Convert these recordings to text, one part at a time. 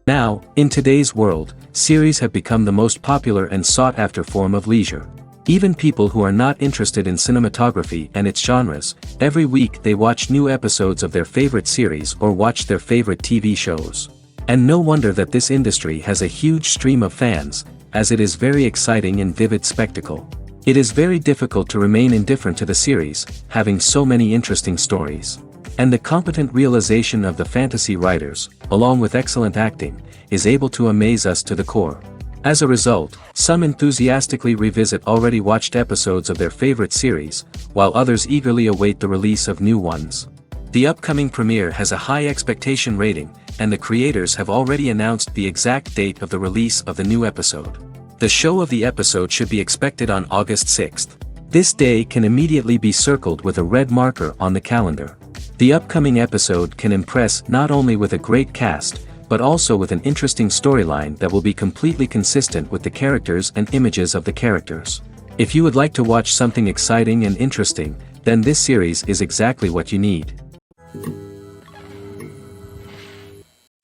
Now, in today's world, series have become the most popular and sought-after form of leisure. Even people who are not interested in cinematography and its genres, every week they watch new episodes of their favorite series or watch their favorite TV shows. And no wonder that this industry has a huge stream of fans, as it is very exciting and vivid spectacle. It is very difficult to remain indifferent to the series, having so many interesting stories. And the competent realization of the fantasy writers, along with excellent acting, is able to amaze us to the core. As a result, some enthusiastically revisit already watched episodes of their favorite series, while others eagerly await the release of new ones. The upcoming premiere has a high expectation rating, and the creators have already announced the exact date of the release of the new episode. The show of the episode should be expected on August 6th. This day can immediately be circled with a red marker on the calendar. The upcoming episode can impress not only with a great cast, but also with an interesting storyline that will be completely consistent with the characters and images of the characters. If you would like to watch something exciting and interesting, then this series is exactly what you need.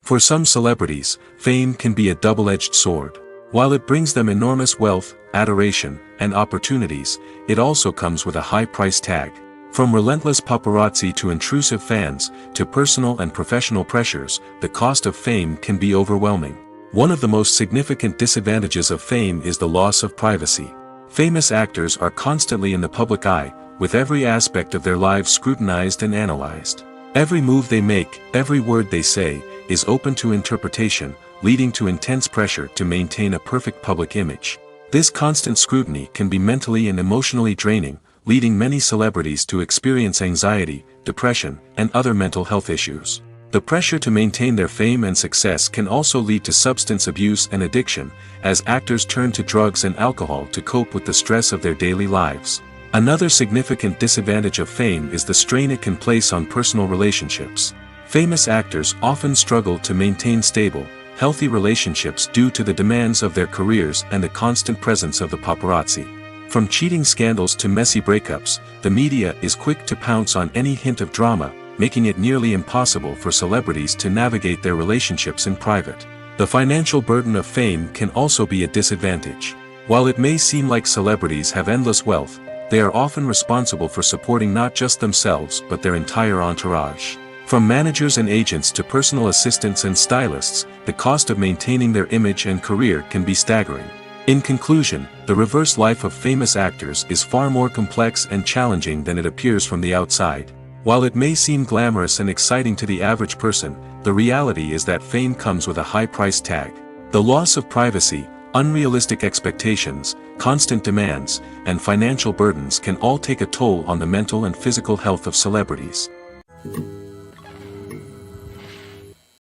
For some celebrities, fame can be a double-edged sword. While it brings them enormous wealth, adoration, and opportunities, it also comes with a high price tag. From relentless paparazzi to intrusive fans, to personal and professional pressures, the cost of fame can be overwhelming. One of the most significant disadvantages of fame is the loss of privacy. Famous actors are constantly in the public eye, with every aspect of their lives scrutinized and analyzed. Every move they make, every word they say, is open to interpretation, leading to intense pressure to maintain a perfect public image. This constant scrutiny can be mentally and emotionally draining, leading many celebrities to experience anxiety, depression, and other mental health issues. The pressure to maintain their fame and success can also lead to substance abuse and addiction, as actors turn to drugs and alcohol to cope with the stress of their daily lives. Another significant disadvantage of fame is the strain it can place on personal relationships. Famous actors often struggle to maintain stable, healthy relationships due to the demands of their careers and the constant presence of the paparazzi. From cheating scandals to messy breakups, the media is quick to pounce on any hint of drama, making it nearly impossible for celebrities to navigate their relationships in private. The financial burden of fame can also be a disadvantage. While it may seem like celebrities have endless wealth, they are often responsible for supporting not just themselves but their entire entourage. From managers and agents to personal assistants and stylists, the cost of maintaining their image and career can be staggering. In conclusion, the reverse life of famous actors is far more complex and challenging than it appears from the outside. While it may seem glamorous and exciting to the average person, the reality is that fame comes with a high price tag. The loss of privacy, unrealistic expectations, constant demands, and financial burdens can all take a toll on the mental and physical health of celebrities.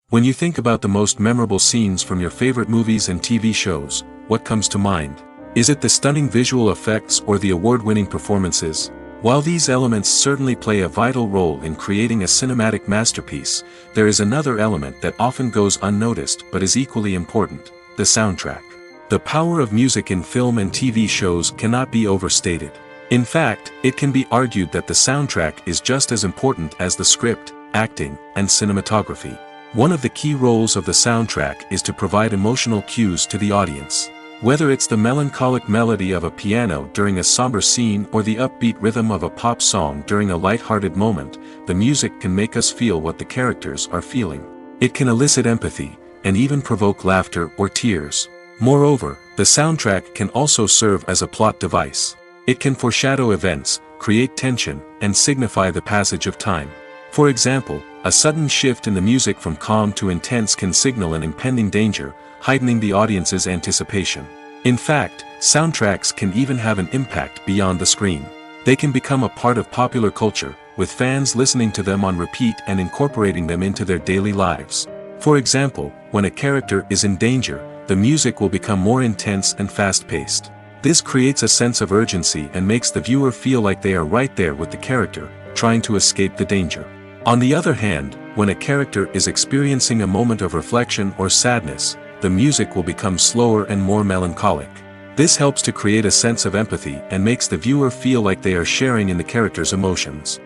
When you think about the most memorable scenes from your favorite movies and TV shows, what comes to mind? Is it the stunning visual effects or the award-winning performances? While these elements certainly play a vital role in creating a cinematic masterpiece, there is another element that often goes unnoticed but is equally important: the soundtrack. The power of music in film and TV shows cannot be overstated. In fact, it can be argued that the soundtrack is just as important as the script, acting, and cinematography. One of the key roles of the soundtrack is to provide emotional cues to the audience. Whether it's the melancholic melody of a piano during a somber scene or the upbeat rhythm of a pop song during a light-hearted moment, the music can make us feel what the characters are feeling. It can elicit empathy, and even provoke laughter or tears. Moreover, the soundtrack can also serve as a plot device. It can foreshadow events, create tension, and signify the passage of time. For example, a sudden shift in the music from calm to intense can signal an impending danger, heightening the audience's anticipation. In fact, soundtracks can even have an impact beyond the screen. They can become a part of popular culture, with fans listening to them on repeat and incorporating them into their daily lives. For example, when a character is in danger, the music will become more intense and fast-paced. This creates a sense of urgency and makes the viewer feel like they are right there with the character, trying to escape the danger. On the other hand, when a character is experiencing a moment of reflection or sadness, the music will become slower and more melancholic. This helps to create a sense of empathy and makes the viewer feel like they are sharing in the character's emotions.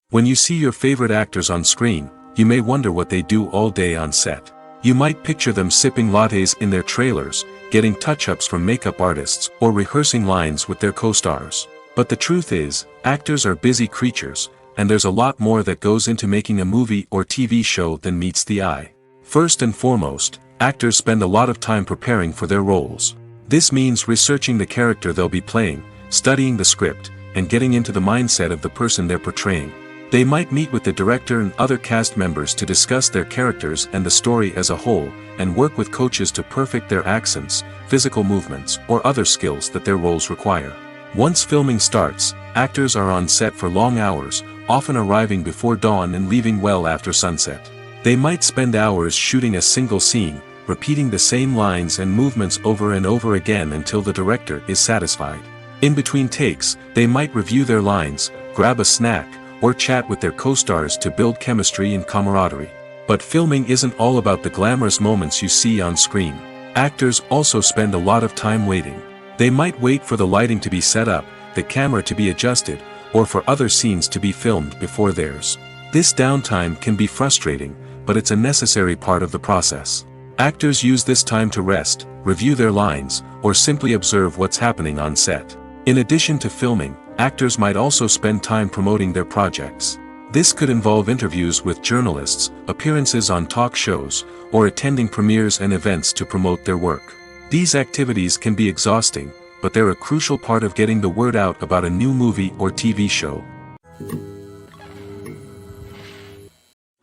When you see your favorite actors on screen, you may wonder what they do all day on set. You might picture them sipping lattes in their trailers, getting touch-ups from makeup artists, or rehearsing lines with their co-stars. But the truth is, actors are busy creatures, and there's a lot more that goes into making a movie or TV show than meets the eye. First and foremost, actors spend a lot of time preparing for their roles. This means researching the character they'll be playing, studying the script, and getting into the mindset of the person they're portraying. They might meet with the director and other cast members to discuss their characters and the story as a whole, and work with coaches to perfect their accents, physical movements, or other skills that their roles require. Once filming starts, actors are on set for long hours, often arriving before dawn and leaving well after sunset. They might spend hours shooting a single scene, repeating the same lines and movements over and over again until the director is satisfied. In between takes, they might review their lines, grab a snack, or chat with their co-stars to build chemistry and camaraderie. But filming isn't all about the glamorous moments you see on screen. Actors also spend a lot of time waiting. They might wait for the lighting to be set up, the camera to be adjusted, or for other scenes to be filmed before theirs. This downtime can be frustrating, but it's a necessary part of the process. Actors use this time to rest, review their lines, or simply observe what's happening on set. In addition to filming, actors might also spend time promoting their projects. This could involve interviews with journalists, appearances on talk shows, or attending premieres and events to promote their work. These activities can be exhausting, but they're a crucial part of getting the word out about a new movie or TV show.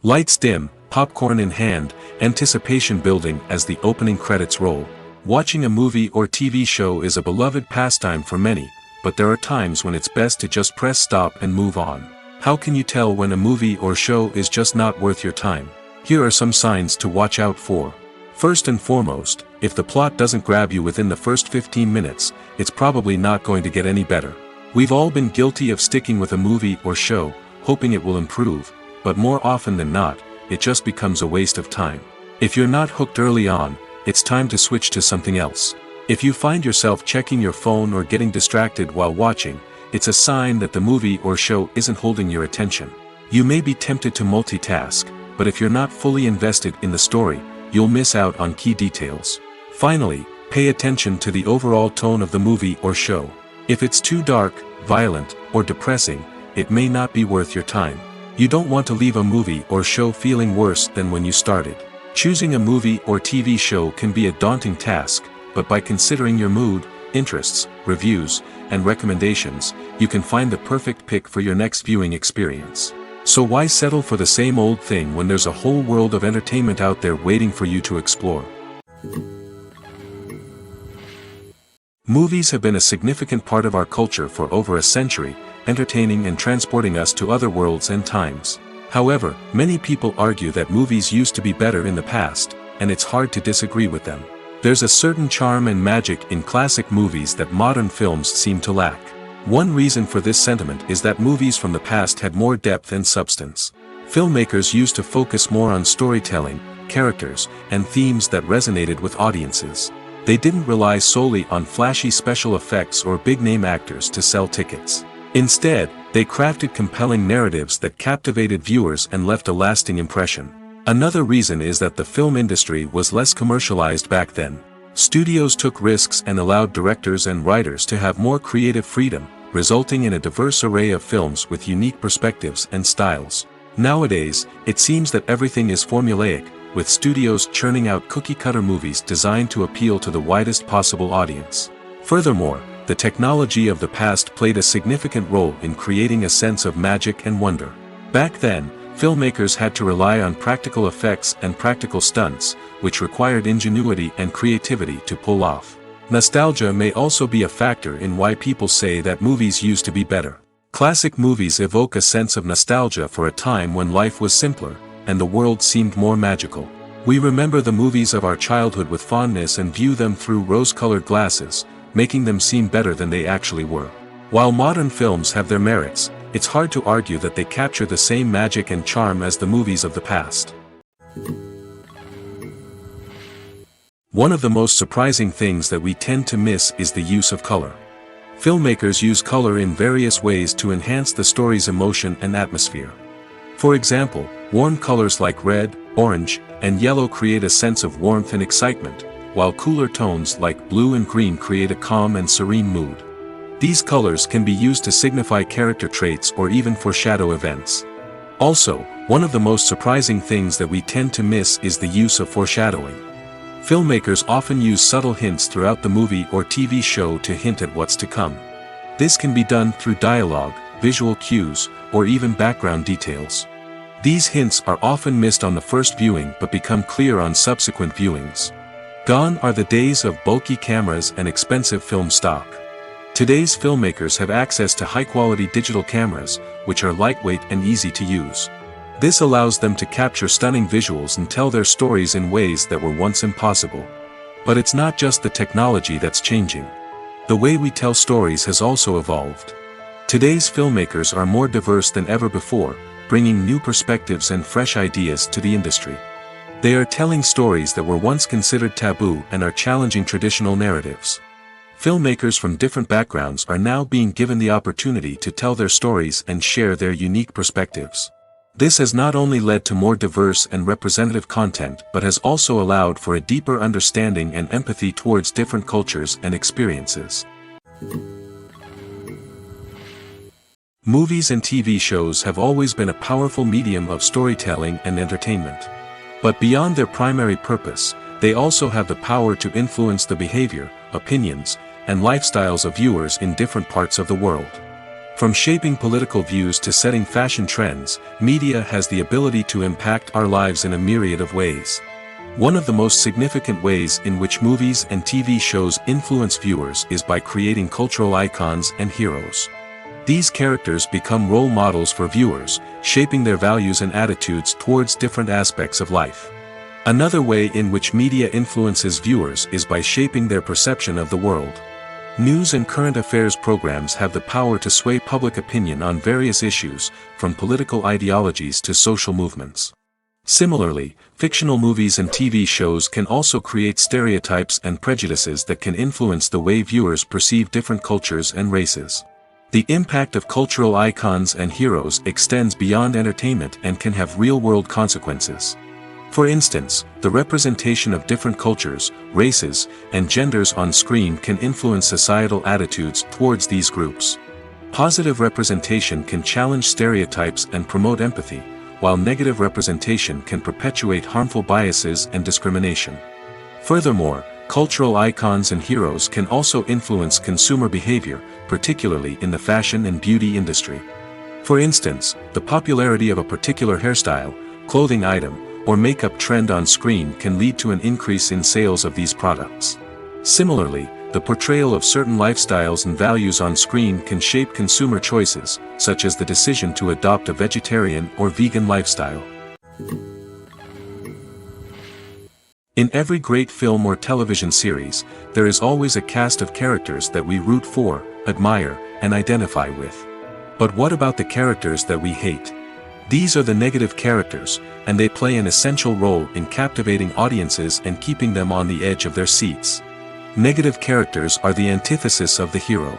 Lights dim, popcorn in hand, anticipation building as the opening credits roll. Watching a movie or TV show is a beloved pastime for many, but there are times when it's best to just press stop and move on. How can you tell when a movie or show is just not worth your time? Here are some signs to watch out for. First and foremost, if the plot doesn't grab you within the first 15 minutes, it's probably not going to get any better. We've all been guilty of sticking with a movie or show, hoping it will improve, but more often than not, it just becomes a waste of time. If you're not hooked early on, it's time to switch to something else. If you find yourself checking your phone or getting distracted while watching, it's a sign that the movie or show isn't holding your attention. You may be tempted to multitask, but if you're not fully invested in the story, you'll miss out on key details. Finally, pay attention to the overall tone of the movie or show. If it's too dark, violent, or depressing, it may not be worth your time. You don't want to leave a movie or show feeling worse than when you started. Choosing a movie or TV show can be a daunting task, but by considering your mood, interests, reviews, and recommendations, you can find the perfect pick for your next viewing experience. So why settle for the same old thing when there's a whole world of entertainment out there waiting for you to explore? Movies have been a significant part of our culture for over a century, entertaining and transporting us to other worlds and times. However, many people argue that movies used to be better in the past, and it's hard to disagree with them. There's a certain charm and magic in classic movies that modern films seem to lack. One reason for this sentiment is that movies from the past had more depth and substance. Filmmakers used to focus more on storytelling, characters, and themes that resonated with audiences. They didn't rely solely on flashy special effects or big-name actors to sell tickets. Instead, they crafted compelling narratives that captivated viewers and left a lasting impression. Another reason is that the film industry was less commercialized back then. Studios took risks and allowed directors and writers to have more creative freedom, resulting in a diverse array of films with unique perspectives and styles. Nowadays, it seems that everything is formulaic, with studios churning out cookie-cutter movies designed to appeal to the widest possible audience. Furthermore, the technology of the past played a significant role in creating a sense of magic and wonder. Back then, filmmakers had to rely on practical effects and practical stunts, which required ingenuity and creativity to pull off. Nostalgia may also be a factor in why people say that movies used to be better. Classic movies evoke a sense of nostalgia for a time when life was simpler, and the world seemed more magical. We remember the movies of our childhood with fondness and view them through rose-colored glasses, making them seem better than they actually were. While modern films have their merits, it's hard to argue that they capture the same magic and charm as the movies of the past. One of the most surprising things that we tend to miss is the use of color. Filmmakers use color in various ways to enhance the story's emotion and atmosphere. For example, Warm colors like red, orange, and yellow create a sense of warmth and excitement, while cooler tones like blue and green create a calm and serene mood. These colors can be used to signify character traits or even foreshadow events. Also, one of the most surprising things that we tend to miss is the use of foreshadowing. Filmmakers often use subtle hints throughout the movie or TV show to hint at what's to come. This can be done through dialogue, visual cues, or even background details. These hints are often missed on the first viewing but become clear on subsequent viewings. Gone are the days of bulky cameras and expensive film stock. Today's filmmakers have access to high-quality digital cameras, which are lightweight and easy to use. This allows them to capture stunning visuals and tell their stories in ways that were once impossible. But it's not just the technology that's changing. The way we tell stories has also evolved. Today's filmmakers are more diverse than ever before, bringing new perspectives and fresh ideas to the industry. They are telling stories that were once considered taboo and are challenging traditional narratives. Filmmakers from different backgrounds are now being given the opportunity to tell their stories and share their unique perspectives. This has not only led to more diverse and representative content but has also allowed for a deeper understanding and empathy towards different cultures and experiences. Movies and TV shows have always been a powerful medium of storytelling and entertainment. But beyond their primary purpose, they also have the power to influence the behavior, opinions, and lifestyles of viewers in different parts of the world. From shaping political views to setting fashion trends, media has the ability to impact our lives in a myriad of ways. One of the most significant ways in which movies and TV shows influence viewers is by creating cultural icons and heroes. These characters become role models for viewers, shaping their values and attitudes towards different aspects of life. Another way in which media influences viewers is by shaping their perception of the world. News and current affairs programs have the power to sway public opinion on various issues, from political ideologies to social movements. Similarly, fictional movies and TV shows can also create stereotypes and prejudices that can influence the way viewers perceive different cultures and races. The impact of cultural icons and heroes extends beyond entertainment and can have real-world consequences. For instance, the representation of different cultures, races, and genders on screen can influence societal attitudes towards these groups. Positive representation can challenge stereotypes and promote empathy, while negative representation can perpetuate harmful biases and discrimination. Furthermore, cultural icons and heroes can also influence consumer behavior, particularly in the fashion and beauty industry. For instance, the popularity of a particular hairstyle, clothing item, or makeup trend on screen can lead to an increase in sales of these products. Similarly, the portrayal of certain lifestyles and values on screen can shape consumer choices, such as the decision to adopt a vegetarian or vegan lifestyle. In every great film or television series, there is always a cast of characters that we root for, admire, and identify with. But what about the characters that we hate? These are the negative characters, and they play an essential role in captivating audiences and keeping them on the edge of their seats. Negative characters are the antithesis of the hero.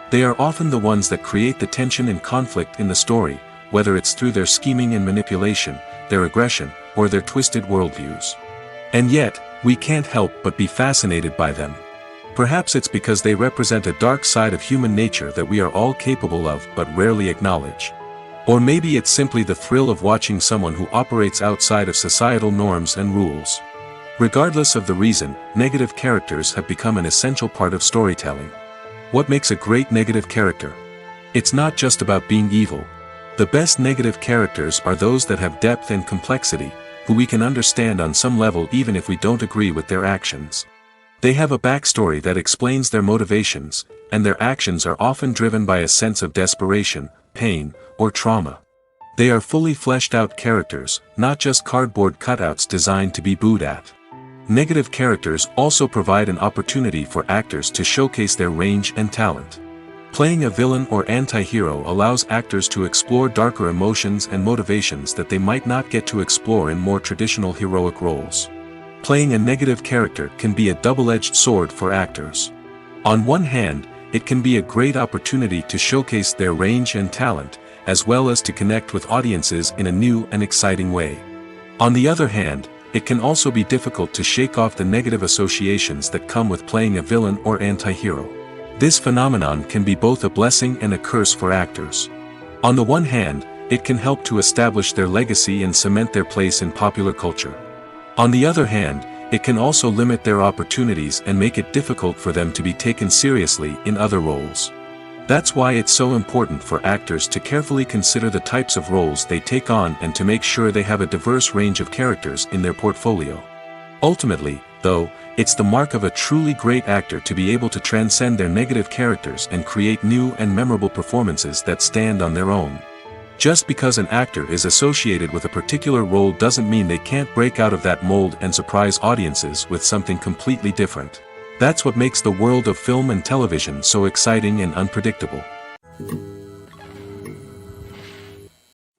They are often the ones that create the tension and conflict in the story, whether it's through their scheming and manipulation, their aggression, or their twisted worldviews. And yet, we can't help but be fascinated by them. Perhaps it's because they represent a dark side of human nature that we are all capable of but rarely acknowledge. Or maybe it's simply the thrill of watching someone who operates outside of societal norms and rules. Regardless of the reason, negative characters have become an essential part of storytelling. What makes a great negative character? It's not just about being evil. The best negative characters are those that have depth and complexity, who we can understand on some level even if we don't agree with their actions. They have a backstory that explains their motivations, and their actions are often driven by a sense of desperation, pain, or trauma. They are fully fleshed out characters, not just cardboard cutouts designed to be booed at. Negative characters also provide an opportunity for actors to showcase their range and talent. Playing a villain or anti-hero allows actors to explore darker emotions and motivations that they might not get to explore in more traditional heroic roles. Playing a negative character can be a double-edged sword for actors. On one hand, it can be a great opportunity to showcase their range and talent, as well as to connect with audiences in a new and exciting way. On the other hand, it can also be difficult to shake off the negative associations that come with playing a villain or anti-hero. This phenomenon can be both a blessing and a curse for actors. On the one hand, it can help to establish their legacy and cement their place in popular culture. On the other hand, it can also limit their opportunities and make it difficult for them to be taken seriously in other roles. That's why it's so important for actors to carefully consider the types of roles they take on and to make sure they have a diverse range of characters in their portfolio. Ultimately, though, it's the mark of a truly great actor to be able to transcend their negative characters and create new and memorable performances that stand on their own. Just because an actor is associated with a particular role doesn't mean they can't break out of that mold and surprise audiences with something completely different. That's what makes the world of film and television so exciting and unpredictable.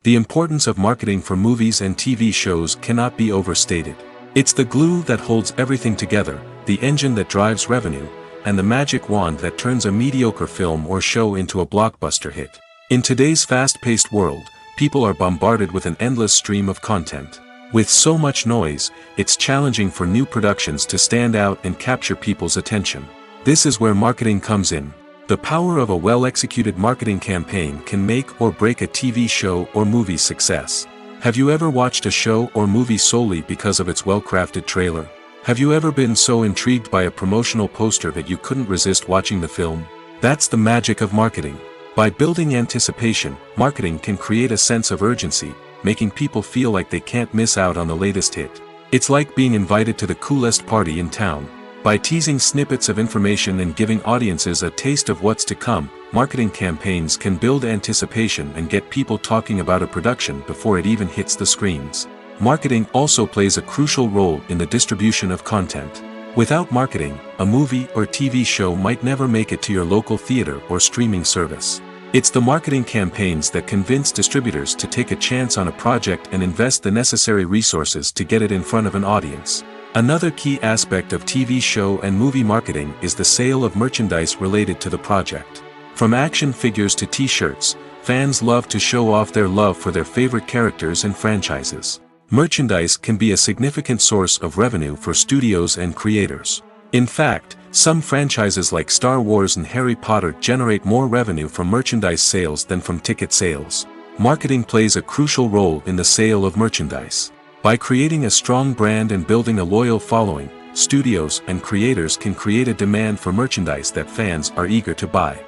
The importance of marketing for movies and TV shows cannot be overstated. It's the glue that holds everything together, the engine that drives revenue, and the magic wand that turns a mediocre film or show into a blockbuster hit. In today's fast-paced world, people are bombarded with an endless stream of content. With so much noise, it's challenging for new productions to stand out and capture people's attention. This is where marketing comes in. The power of a well-executed marketing campaign can make or break a TV show or movie's success. Have you ever watched a show or movie solely because of its well-crafted trailer? Have you ever been so intrigued by a promotional poster that you couldn't resist watching the film? That's the magic of marketing. By building anticipation, marketing can create a sense of urgency, making people feel like they can't miss out on the latest hit. It's like being invited to the coolest party in town. By teasing snippets of information and giving audiences a taste of what's to come, marketing campaigns can build anticipation and get people talking about a production before it even hits the screens. Marketing also plays a crucial role in the distribution of content. Without marketing, a movie or TV show might never make it to your local theater or streaming service. It's the marketing campaigns that convince distributors to take a chance on a project and invest the necessary resources to get it in front of an audience. Another key aspect of TV show and movie marketing is the sale of merchandise related to the project. From action figures to t-shirts, fans love to show off their love for their favorite characters and franchises. Merchandise can be a significant source of revenue for studios and creators. In fact, some franchises like Star Wars and Harry Potter generate more revenue from merchandise sales than from ticket sales. Marketing plays a crucial role in the sale of merchandise. By creating a strong brand and building a loyal following, studios and creators can create a demand for merchandise that fans are eager to buy.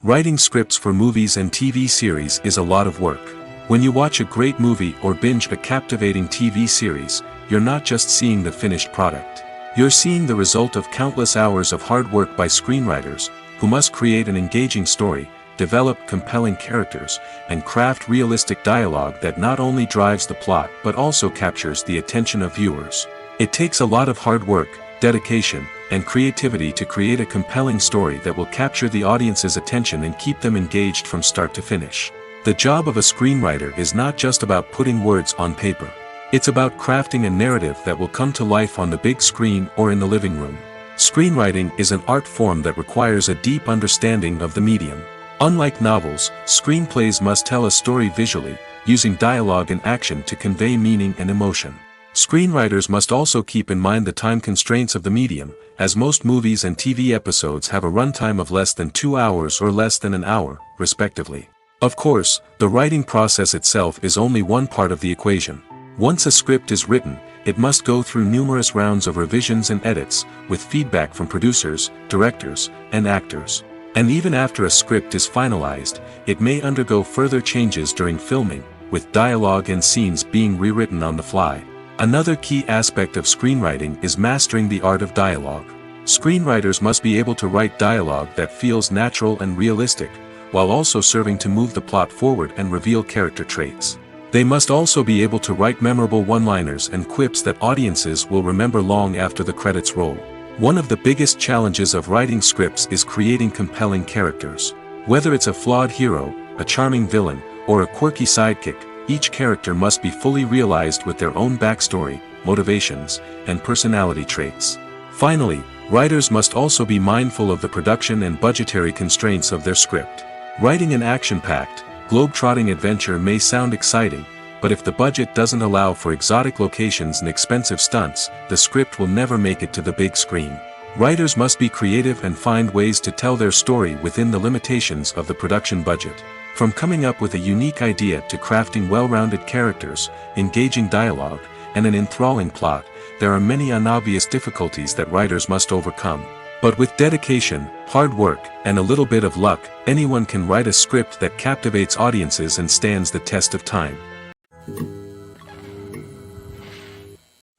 Writing scripts for movies and TV series is a lot of work. When you watch a great movie or binge a captivating TV series, you're not just seeing the finished product. You're seeing the result of countless hours of hard work by screenwriters, who must create an engaging story, develop compelling characters, and craft realistic dialogue that not only drives the plot but also captures the attention of viewers. It takes a lot of hard work, dedication, and creativity to create a compelling story that will capture the audience's attention and keep them engaged from start to finish. The job of a screenwriter is not just about putting words on paper. It's about crafting a narrative that will come to life on the big screen or in the living room. Screenwriting is an art form that requires a deep understanding of the medium. Unlike novels, screenplays must tell a story visually, using dialogue and action to convey meaning and emotion. Screenwriters must also keep in mind the time constraints of the medium, as most movies and TV episodes have a runtime of less than 2 hours or less than an hour, respectively. Of course, the writing process itself is only one part of the equation. Once a script is written, it must go through numerous rounds of revisions and edits, with feedback from producers, directors, and actors. And even after a script is finalized, it may undergo further changes during filming, with dialogue and scenes being rewritten on the fly. Another key aspect of screenwriting is mastering the art of dialogue. Screenwriters must be able to write dialogue that feels natural and realistic, while also serving to move the plot forward and reveal character traits. They must also be able to write memorable one-liners and quips that audiences will remember long after the credits roll. One of the biggest challenges of writing scripts is creating compelling characters. Whether it's a flawed hero, a charming villain, or a quirky sidekick, each character must be fully realized with their own backstory, motivations, and personality traits. Finally, writers must also be mindful of the production and budgetary constraints of their script. Writing an action-packed, globe-trotting adventure may sound exciting, but if the budget doesn't allow for exotic locations and expensive stunts, the script will never make it to the big screen. Writers must be creative and find ways to tell their story within the limitations of the production budget. From coming up with a unique idea to crafting well-rounded characters, engaging dialogue, and an enthralling plot, there are many unobvious difficulties that writers must overcome. But with dedication, hard work, and a little bit of luck, anyone can write a script that captivates audiences and stands the test of time.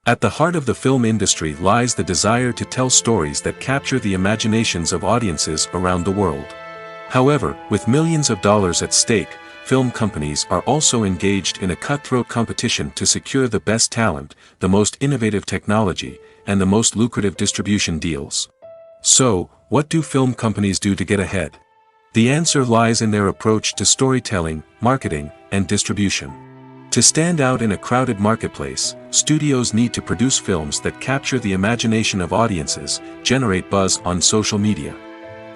At the heart of the film industry lies the desire to tell stories that capture the imaginations of audiences around the world. However, with millions of dollars at stake, film companies are also engaged in a cutthroat competition to secure the best talent, the most innovative technology, and the most lucrative distribution deals. So, what do film companies do to get ahead? The answer lies in their approach to storytelling, marketing, and distribution. To stand out in a crowded marketplace, studios need to produce films that capture the imagination of audiences, generate buzz on social media.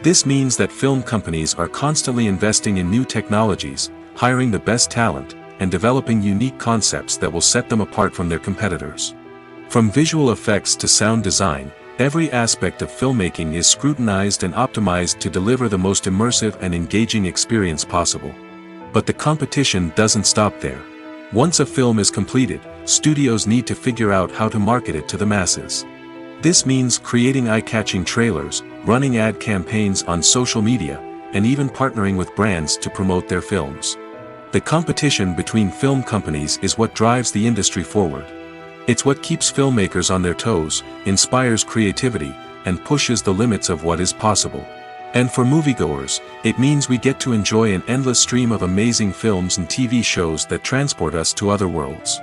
This means that film companies are constantly investing in new technologies, hiring the best talent, and developing unique concepts that will set them apart from their competitors. From visual effects to sound design, every aspect of filmmaking is scrutinized and optimized to deliver the most immersive and engaging experience possible. But the competition doesn't stop there. Once a film is completed, studios need to figure out how to market it to the masses. This means creating eye-catching trailers, running ad campaigns on social media, and even partnering with brands to promote their films. The competition between film companies is what drives the industry forward. It's what keeps filmmakers on their toes, inspires creativity, and pushes the limits of what is possible. And for moviegoers, it means we get to enjoy an endless stream of amazing films and TV shows that transport us to other worlds.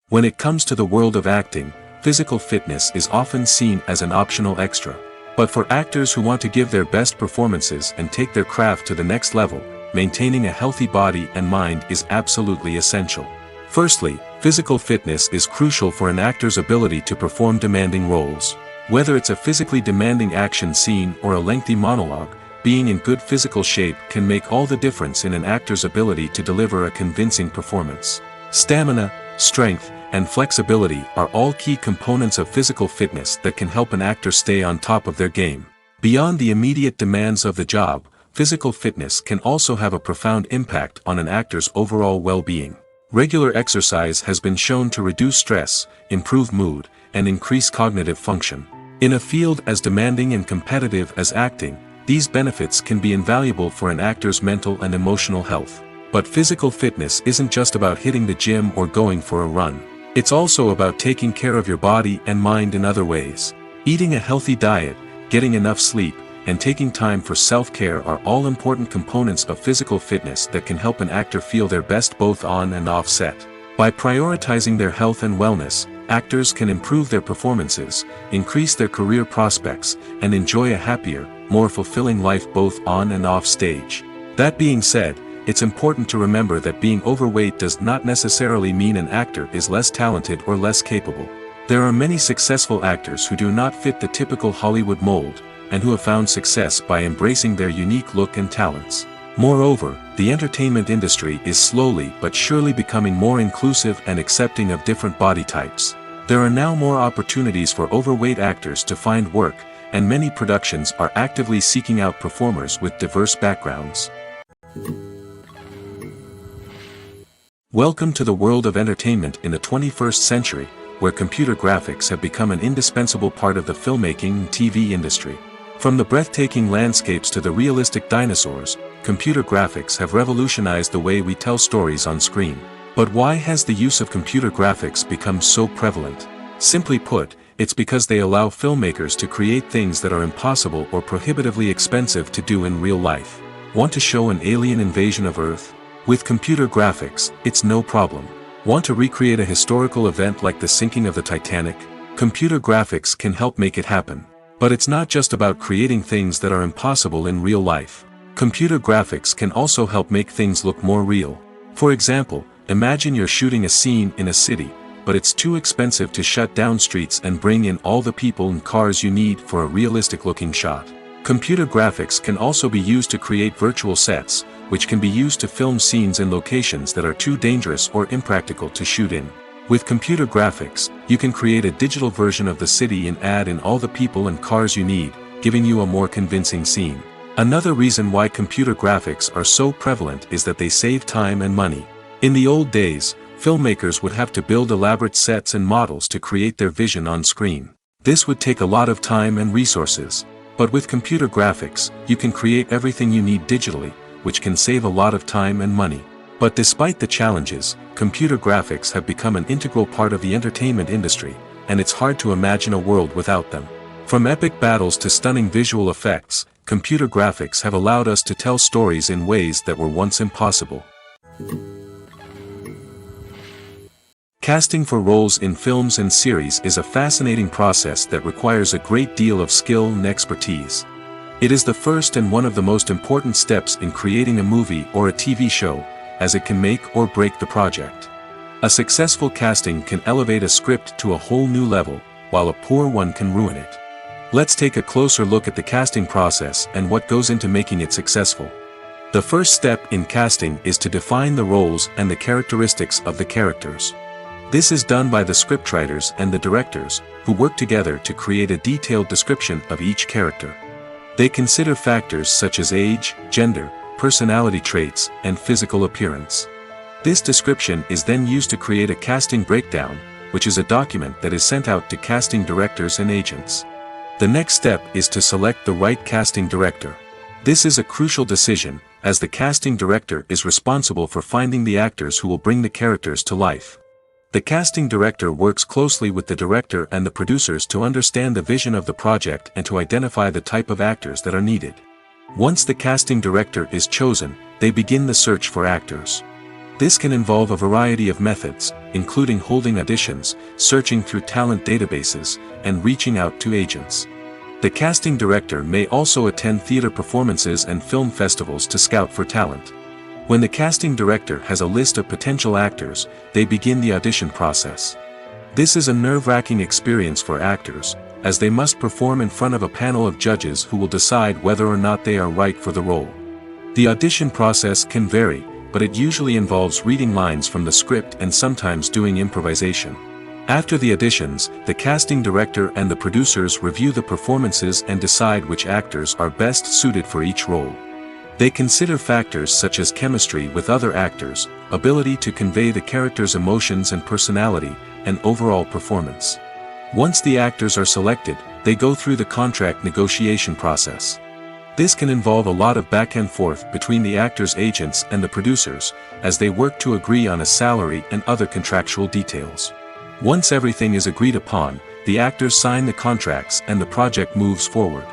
When it comes to the world of acting, physical fitness is often seen as an optional extra. But for actors who want to give their best performances and take their craft to the next level, maintaining a healthy body and mind is absolutely essential. Firstly, physical fitness is crucial for an actor's ability to perform demanding roles. Whether it's a physically demanding action scene or a lengthy monologue, being in good physical shape can make all the difference in an actor's ability to deliver a convincing performance. Stamina, strength, and flexibility are all key components of physical fitness that can help an actor stay on top of their game. Beyond the immediate demands of the job, physical fitness can also have a profound impact on an actor's overall well-being. Regular exercise has been shown to reduce stress, improve mood, and increase cognitive function. In a field as demanding and competitive as acting, these benefits can be invaluable for an actor's mental and emotional health. But physical fitness isn't just about hitting the gym or going for a run. It's also about taking care of your body and mind in other ways. Eating a healthy diet, getting enough sleep, and taking time for self-care are all important components of physical fitness that can help an actor feel their best both on and off set. By prioritizing their health and wellness, actors can improve their performances, increase their career prospects, and enjoy a happier, more fulfilling life both on and off stage. That being said, it's important to remember that being overweight does not necessarily mean an actor is less talented or less capable. There are many successful actors who do not fit the typical Hollywood mold, and who have found success by embracing their unique look and talents. Moreover, the entertainment industry is slowly but surely becoming more inclusive and accepting of different body types. There are now more opportunities for overweight actors to find work, and many productions are actively seeking out performers with diverse backgrounds. Welcome to the world of entertainment in the 21st century, where computer graphics have become an indispensable part of the filmmaking and TV industry. From the breathtaking landscapes to the realistic dinosaurs, computer graphics have revolutionized the way we tell stories on screen. But why has the use of computer graphics become so prevalent? Simply put, it's because they allow filmmakers to create things that are impossible or prohibitively expensive to do in real life. Want to show an alien invasion of Earth? With computer graphics, it's no problem. Want to recreate a historical event like the sinking of the Titanic? Computer graphics can help make it happen. But it's not just about creating things that are impossible in real life. Computer graphics can also help make things look more real. For example, imagine you're shooting a scene in a city, but it's too expensive to shut down streets and bring in all the people and cars you need for a realistic-looking shot. Computer graphics can also be used to create virtual sets, which can be used to film scenes in locations that are too dangerous or impractical to shoot in. With computer graphics, you can create a digital version of the city and add in all the people and cars you need, giving you a more convincing scene. Another reason why computer graphics are so prevalent is that they save time and money. In the old days, filmmakers would have to build elaborate sets and models to create their vision on screen. This would take a lot of time and resources. But with computer graphics, you can create everything you need digitally, which can save a lot of time and money. But despite the challenges, computer graphics have become an integral part of the entertainment industry, and it's hard to imagine a world without them. From epic battles to stunning visual effects, computer graphics have allowed us to tell stories in ways that were once impossible. Casting for roles in films and series is a fascinating process that requires a great deal of skill and expertise. It is the first and one of the most important steps in creating a movie or a TV show, as it can make or break the project. A successful casting can elevate a script to a whole new level, while a poor one can ruin it. Let's take a closer look at the casting process and what goes into making it successful. The first step in casting is to define the roles and the characteristics of the characters. This is done by the scriptwriters and the directors, who work together to create a detailed description of each character. They consider factors such as age, gender, personality traits, and physical appearance. This description is then used to create a casting breakdown, which is a document that is sent out to casting directors and agents. The next step is to select the right casting director. This is a crucial decision, as the casting director is responsible for finding the actors who will bring the characters to life. The casting director works closely with the director and the producers to understand the vision of the project and to identify the type of actors that are needed. Once the casting director is chosen, they begin the search for actors. This can involve a variety of methods, including holding auditions, searching through talent databases, and reaching out to agents. The casting director may also attend theater performances and film festivals to scout for talent. When the casting director has a list of potential actors, they begin the audition process. This is a nerve-wracking experience for actors, as they must perform in front of a panel of judges who will decide whether or not they are right for the role. The audition process can vary, but it usually involves reading lines from the script and sometimes doing improvisation. After the auditions, the casting director and the producers review the performances and decide which actors are best suited for each role. They consider factors such as chemistry with other actors, ability to convey the character's emotions and personality, and overall performance. Once the actors are selected, they go through the contract negotiation process. This can involve a lot of back and forth between the actors' agents and the producers, as they work to agree on a salary and other contractual details. Once everything is agreed upon, the actors sign the contracts and the project moves forward.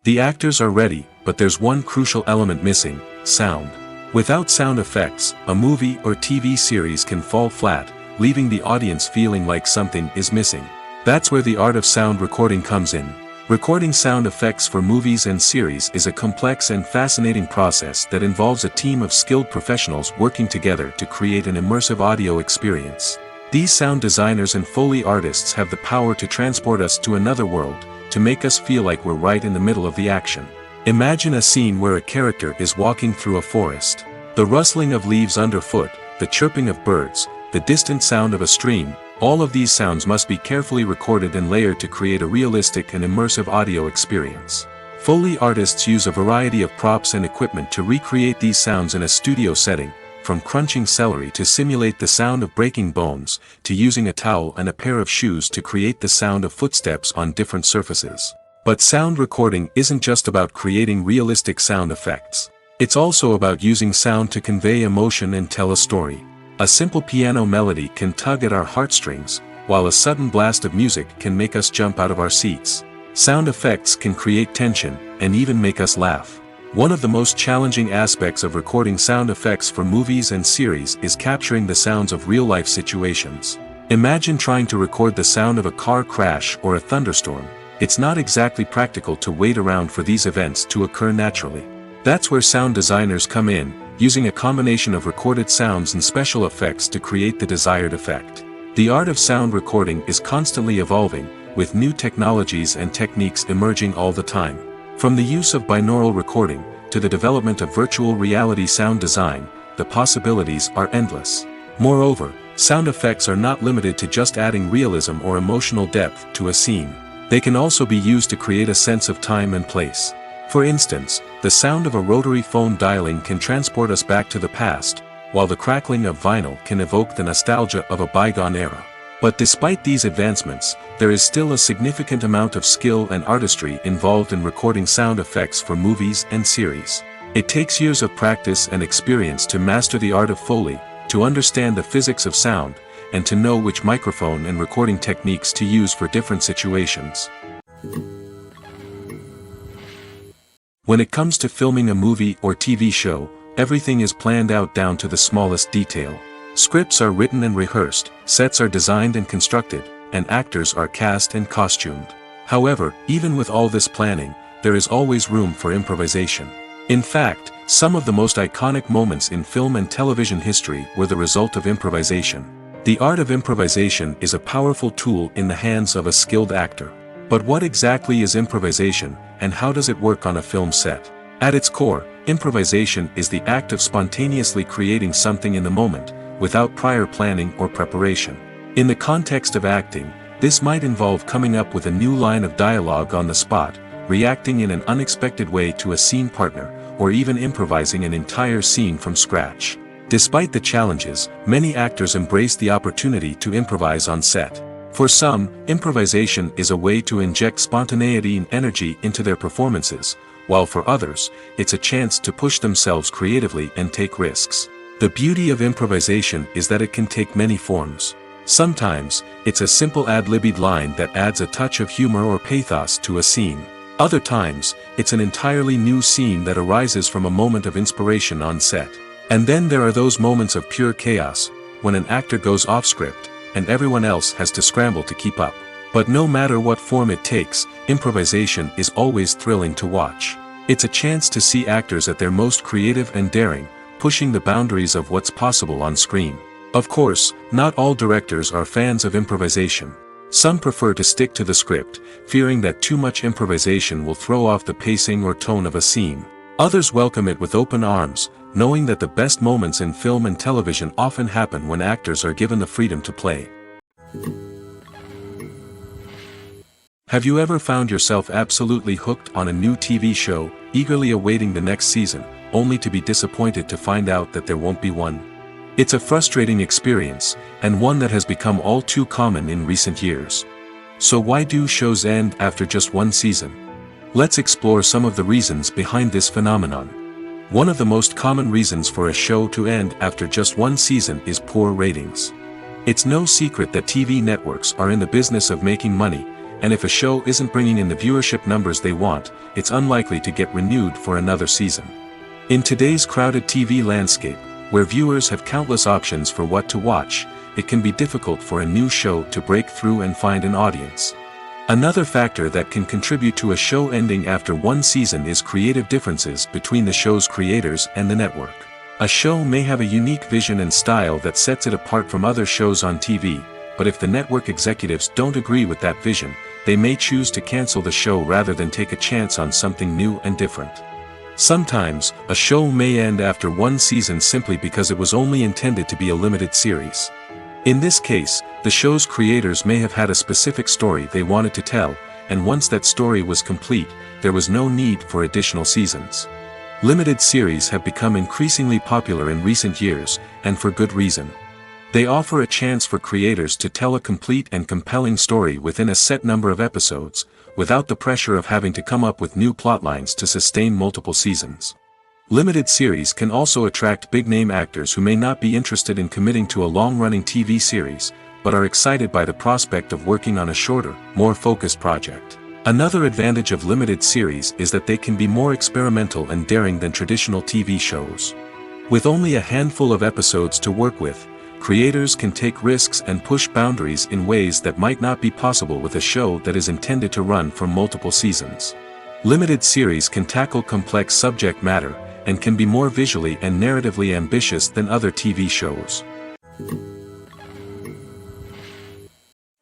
The actors are ready, but there's one crucial element missing: sound. Without sound effects, a movie or TV series can fall flat, leaving the audience feeling like something is missing. That's where the art of sound recording comes in. Recording sound effects for movies and series is a complex and fascinating process that involves a team of skilled professionals working together to create an immersive audio experience. These sound designers and Foley artists have the power to transport us to another world, to make us feel like we're right in the middle of the action. Imagine a scene where a character is walking through a forest. The rustling of leaves underfoot, the chirping of birds, the distant sound of a stream, all of these sounds must be carefully recorded and layered to create a realistic and immersive audio experience. Foley artists use a variety of props and equipment to recreate these sounds in a studio setting, from crunching celery to simulate the sound of breaking bones, to using a towel and a pair of shoes to create the sound of footsteps on different surfaces. But sound recording isn't just about creating realistic sound effects. It's also about using sound to convey emotion and tell a story. A simple piano melody can tug at our heartstrings, while a sudden blast of music can make us jump out of our seats. Sound effects can create tension, and even make us laugh. One of the most challenging aspects of recording sound effects for movies and series is capturing the sounds of real-life situations. Imagine trying to record the sound of a car crash or a thunderstorm. It's not exactly practical to wait around for these events to occur naturally. That's where sound designers come in, using a combination of recorded sounds and special effects to create the desired effect. The art of sound recording is constantly evolving, with new technologies and techniques emerging all the time. From the use of binaural recording, to the development of virtual reality sound design, the possibilities are endless. Moreover, sound effects are not limited to just adding realism or emotional depth to a scene. They can also be used to create a sense of time and place. For instance, the sound of a rotary phone dialing can transport us back to the past, while the crackling of vinyl can evoke the nostalgia of a bygone era. But despite these advancements, there is still a significant amount of skill and artistry involved in recording sound effects for movies and series. It takes years of practice and experience to master the art of Foley, to understand the physics of sound, and to know which microphone and recording techniques to use for different situations. When it comes to filming a movie or TV show, everything is planned out down to the smallest detail. Scripts are written and rehearsed, sets are designed and constructed, and actors are cast and costumed. However, even with all this planning, there is always room for improvisation. In fact, some of the most iconic moments in film and television history were the result of improvisation. The art of improvisation is a powerful tool in the hands of a skilled actor. But what exactly is improvisation, and how does it work on a film set? At its core, improvisation is the act of spontaneously creating something in the moment, without prior planning or preparation. In the context of acting, this might involve coming up with a new line of dialogue on the spot, reacting in an unexpected way to a scene partner, or even improvising an entire scene from scratch. Despite the challenges, many actors embrace the opportunity to improvise on set. For some, improvisation is a way to inject spontaneity and energy into their performances, while for others, it's a chance to push themselves creatively and take risks. The beauty of improvisation is that it can take many forms. Sometimes, it's a simple ad-libbed line that adds a touch of humor or pathos to a scene. Other times, it's an entirely new scene that arises from a moment of inspiration on set. And then there are those moments of pure chaos, when an actor goes off script, and everyone else has to scramble to keep up. But no matter what form it takes, improvisation is always thrilling to watch. It's a chance to see actors at their most creative and daring, pushing the boundaries of what's possible on screen. Of course, not all directors are fans of improvisation. Some prefer to stick to the script, fearing that too much improvisation will throw off the pacing or tone of a scene. Others welcome it with open arms, knowing that the best moments in film and television often happen when actors are given the freedom to play. Have you ever found yourself absolutely hooked on a new TV show, eagerly awaiting the next season, only to be disappointed to find out that there won't be one? It's a frustrating experience, and one that has become all too common in recent years. So why do shows end after just one season? Let's explore some of the reasons behind this phenomenon. One of the most common reasons for a show to end after just one season is poor ratings. It's no secret that TV networks are in the business of making money, and if a show isn't bringing in the viewership numbers they want, it's unlikely to get renewed for another season. In today's crowded TV landscape, where viewers have countless options for what to watch, it can be difficult for a new show to break through and find an audience. Another factor that can contribute to a show ending after one season is creative differences between the show's creators and the network. A show may have a unique vision and style that sets it apart from other shows on TV, but if the network executives don't agree with that vision, they may choose to cancel the show rather than take a chance on something new and different. Sometimes, a show may end after one season simply because it was only intended to be a limited series. In this case, the show's creators may have had a specific story they wanted to tell, and once that story was complete, there was no need for additional seasons. Limited series have become increasingly popular in recent years, and for good reason. They offer a chance for creators to tell a complete and compelling story within a set number of episodes, without the pressure of having to come up with new plotlines to sustain multiple seasons. Limited series can also attract big-name actors who may not be interested in committing to a long-running TV series, but are excited by the prospect of working on a shorter, more focused project. Another advantage of limited series is that they can be more experimental and daring than traditional TV shows. With only a handful of episodes to work with, creators can take risks and push boundaries in ways that might not be possible with a show that is intended to run for multiple seasons. Limited series can tackle complex subject matter, and can be more visually and narratively ambitious than other TV shows.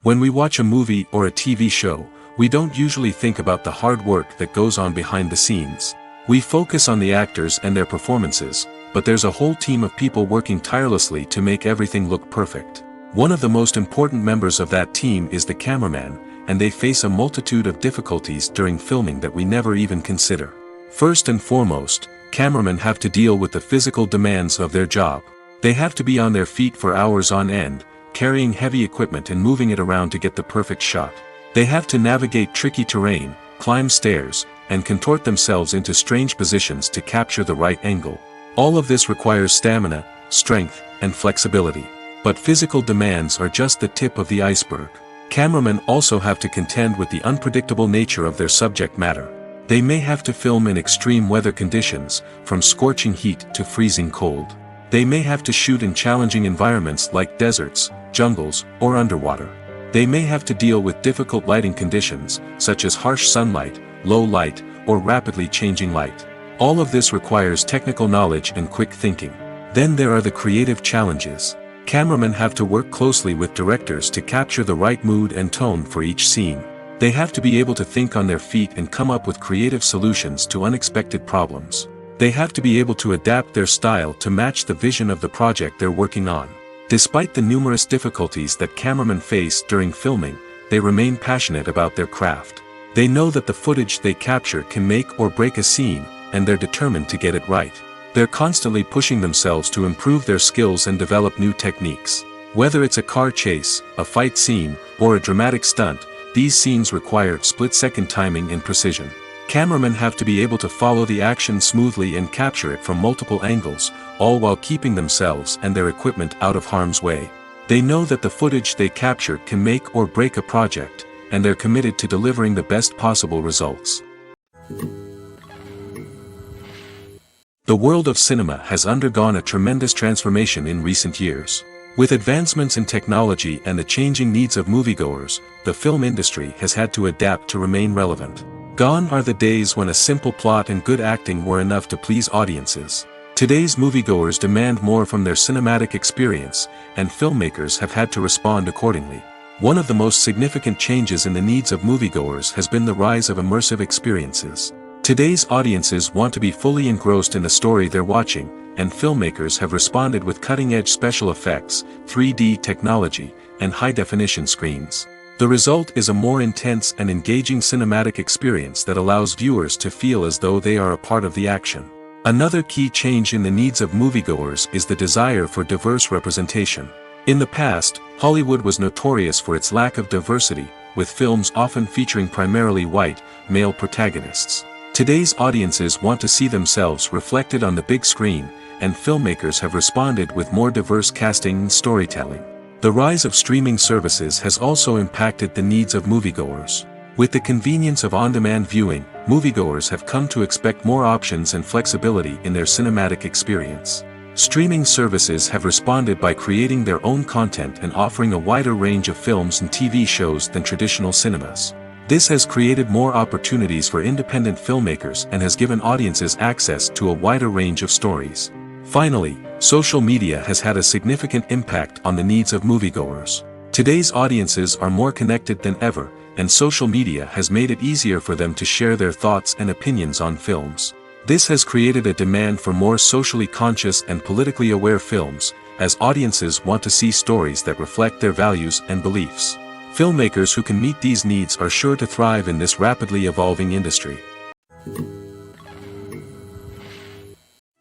When we watch a movie or a TV show, we don't usually think about the hard work that goes on behind the scenes. We focus on the actors and their performances, but there's a whole team of people working tirelessly to make everything look perfect. One of the most important members of that team is the cameraman, and they face a multitude of difficulties during filming that we never even consider. First and foremost, cameramen have to deal with the physical demands of their job. They have to be on their feet for hours on end, carrying heavy equipment and moving it around to get the perfect shot. They have to navigate tricky terrain, climb stairs, and contort themselves into strange positions to capture the right angle. All of this requires stamina, strength, and flexibility. But physical demands are just the tip of the iceberg. Cameramen also have to contend with the unpredictable nature of their subject matter. They may have to film in extreme weather conditions, from scorching heat to freezing cold. They may have to shoot in challenging environments like deserts, jungles, or underwater. They may have to deal with difficult lighting conditions, such as harsh sunlight, low light, or rapidly changing light. All of this requires technical knowledge and quick thinking. Then there are the creative challenges. Cameramen have to work closely with directors to capture the right mood and tone for each scene. They have to be able to think on their feet and come up with creative solutions to unexpected problems. They have to be able to adapt their style to match the vision of the project they're working on. Despite the numerous difficulties that cameramen face during filming, they remain passionate about their craft. They know that the footage they capture can make or break a scene, and they're determined to get it right. They're constantly pushing themselves to improve their skills and develop new techniques. Whether it's a car chase, a fight scene, or a dramatic stunt, these scenes require split-second timing and precision. Cameramen have to be able to follow the action smoothly and capture it from multiple angles, all while keeping themselves and their equipment out of harm's way. They know that the footage they capture can make or break a project, and they're committed to delivering the best possible results. The world of cinema has undergone a tremendous transformation in recent years. With advancements in technology and the changing needs of moviegoers, the film industry has had to adapt to remain relevant. Gone are the days when a simple plot and good acting were enough to please audiences. Today's moviegoers demand more from their cinematic experience, and filmmakers have had to respond accordingly. One of the most significant changes in the needs of moviegoers has been the rise of immersive experiences. Today's audiences want to be fully engrossed in the story they're watching, and filmmakers have responded with cutting-edge special effects, 3D technology, and high-definition screens. The result is a more intense and engaging cinematic experience that allows viewers to feel as though they are a part of the action. Another key change in the needs of moviegoers is the desire for diverse representation. In the past, Hollywood was notorious for its lack of diversity, with films often featuring primarily white, male protagonists. Today's audiences want to see themselves reflected on the big screen, and filmmakers have responded with more diverse casting and storytelling. The rise of streaming services has also impacted the needs of moviegoers. With the convenience of on-demand viewing, moviegoers have come to expect more options and flexibility in their cinematic experience. Streaming services have responded by creating their own content and offering a wider range of films and TV shows than traditional cinemas. This has created more opportunities for independent filmmakers and has given audiences access to a wider range of stories. Finally, social media has had a significant impact on the needs of moviegoers. Today's audiences are more connected than ever, and social media has made it easier for them to share their thoughts and opinions on films. This has created a demand for more socially conscious and politically aware films, as audiences want to see stories that reflect their values and beliefs. Filmmakers who can meet these needs are sure to thrive in this rapidly evolving industry.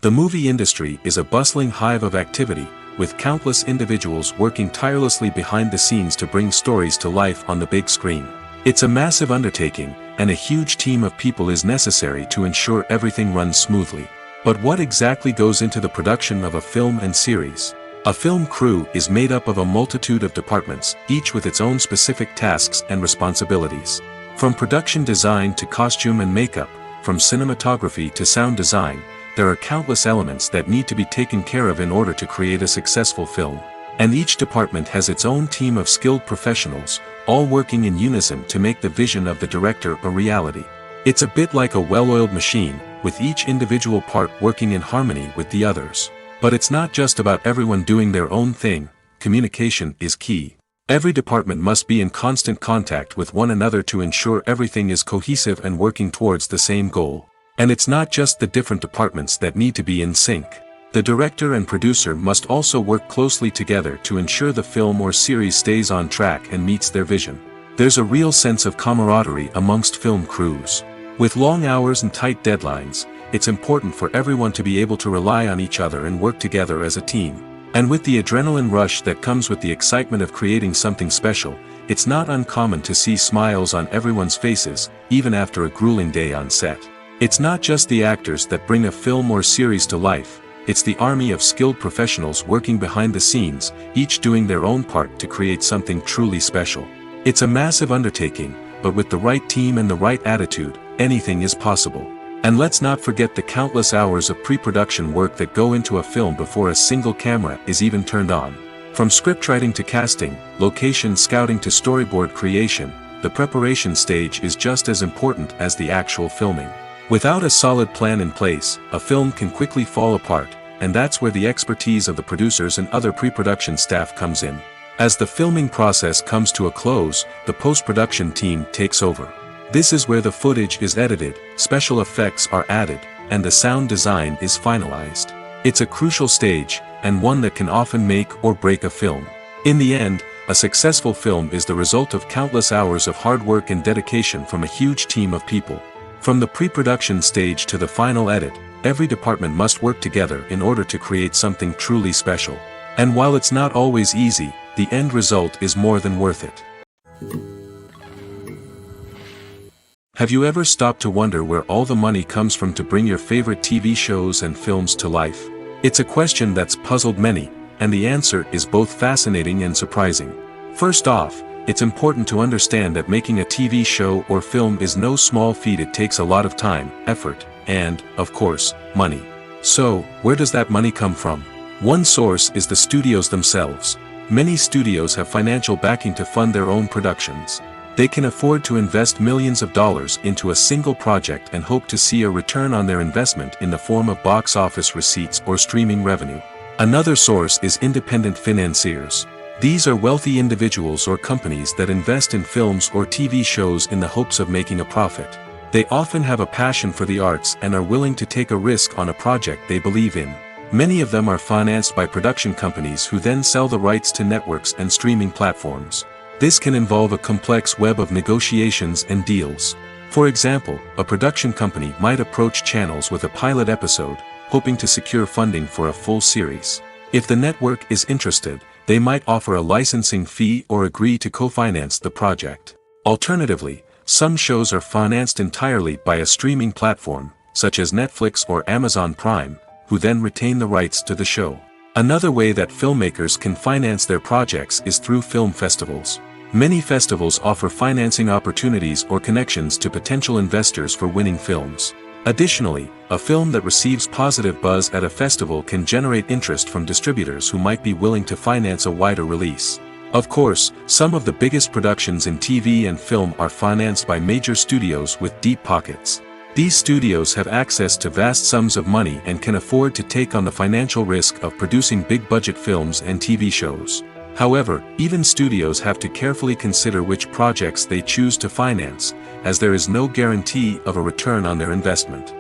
The movie industry is a bustling hive of activity, with countless individuals working tirelessly behind the scenes to bring stories to life on the big screen. It's a massive undertaking, and a huge team of people is necessary to ensure everything runs smoothly. But what exactly goes into the production of a film and series? A film crew is made up of a multitude of departments, each with its own specific tasks and responsibilities. From production design to costume and makeup, from cinematography to sound design, there are countless elements that need to be taken care of in order to create a successful film. And each department has its own team of skilled professionals, all working in unison to make the vision of the director a reality. It's a bit like a well-oiled machine, with each individual part working in harmony with the others. But it's not just about everyone doing their own thing. Communication is key. Every department must be in constant contact with one another to ensure everything is cohesive and working towards the same goal. And it's not just the different departments that need to be in sync. The director and producer must also work closely together to ensure the film or series stays on track and meets their vision. There's a real sense of camaraderie amongst film crews. With long hours and tight deadlines, it's important for everyone to be able to rely on each other and work together as a team. And with the adrenaline rush that comes with the excitement of creating something special, it's not uncommon to see smiles on everyone's faces, even after a grueling day on set. It's not just the actors that bring a film or series to life, it's the army of skilled professionals working behind the scenes, each doing their own part to create something truly special. It's a massive undertaking, but with the right team and the right attitude, anything is possible. And let's not forget the countless hours of pre-production work that go into a film before a single camera is even turned on. From scriptwriting to casting, location scouting to storyboard creation, the preparation stage is just as important as the actual filming. Without a solid plan in place, a film can quickly fall apart, and that's where the expertise of the producers and other pre-production staff comes in. As the filming process comes to a close, the post-production team takes over. This is where the footage is edited, special effects are added, and the sound design is finalized. It's a crucial stage, and one that can often make or break a film. In the end, a successful film is the result of countless hours of hard work and dedication from a huge team of people. From the pre-production stage to the final edit, every department must work together in order to create something truly special. And while it's not always easy, the end result is more than worth it. Have you ever stopped to wonder where all the money comes from to bring your favorite TV shows and films to life? It's a question that's puzzled many, and the answer is both fascinating and surprising. First off, it's important to understand that making a TV show or film is no small feat. It takes a lot of time, effort, and, of course, money. So, where does that money come from? One source is the studios themselves. Many studios have financial backing to fund their own productions. They can afford to invest millions of dollars into a single project and hope to see a return on their investment in the form of box office receipts or streaming revenue. Another source is independent financiers. These are wealthy individuals or companies that invest in films or TV shows in the hopes of making a profit. They often have a passion for the arts and are willing to take a risk on a project they believe in. Many of them are financed by production companies who then sell the rights to networks and streaming platforms. This can involve a complex web of negotiations and deals. For example, a production company might approach channels with a pilot episode, hoping to secure funding for a full series. If the network is interested, they might offer a licensing fee or agree to co-finance the project. Alternatively, some shows are financed entirely by a streaming platform, such as Netflix or Amazon Prime, who then retain the rights to the show. Another way that filmmakers can finance their projects is through film festivals. Many festivals offer financing opportunities or connections to potential investors for winning films. Additionally, a film that receives positive buzz at a festival can generate interest from distributors who might be willing to finance a wider release. Of course, some of the biggest productions in TV and film are financed by major studios with deep pockets. These studios have access to vast sums of money and can afford to take on the financial risk of producing big-budget films and TV shows. However, even studios have to carefully consider which projects they choose to finance, as there is no guarantee of a return on their investment.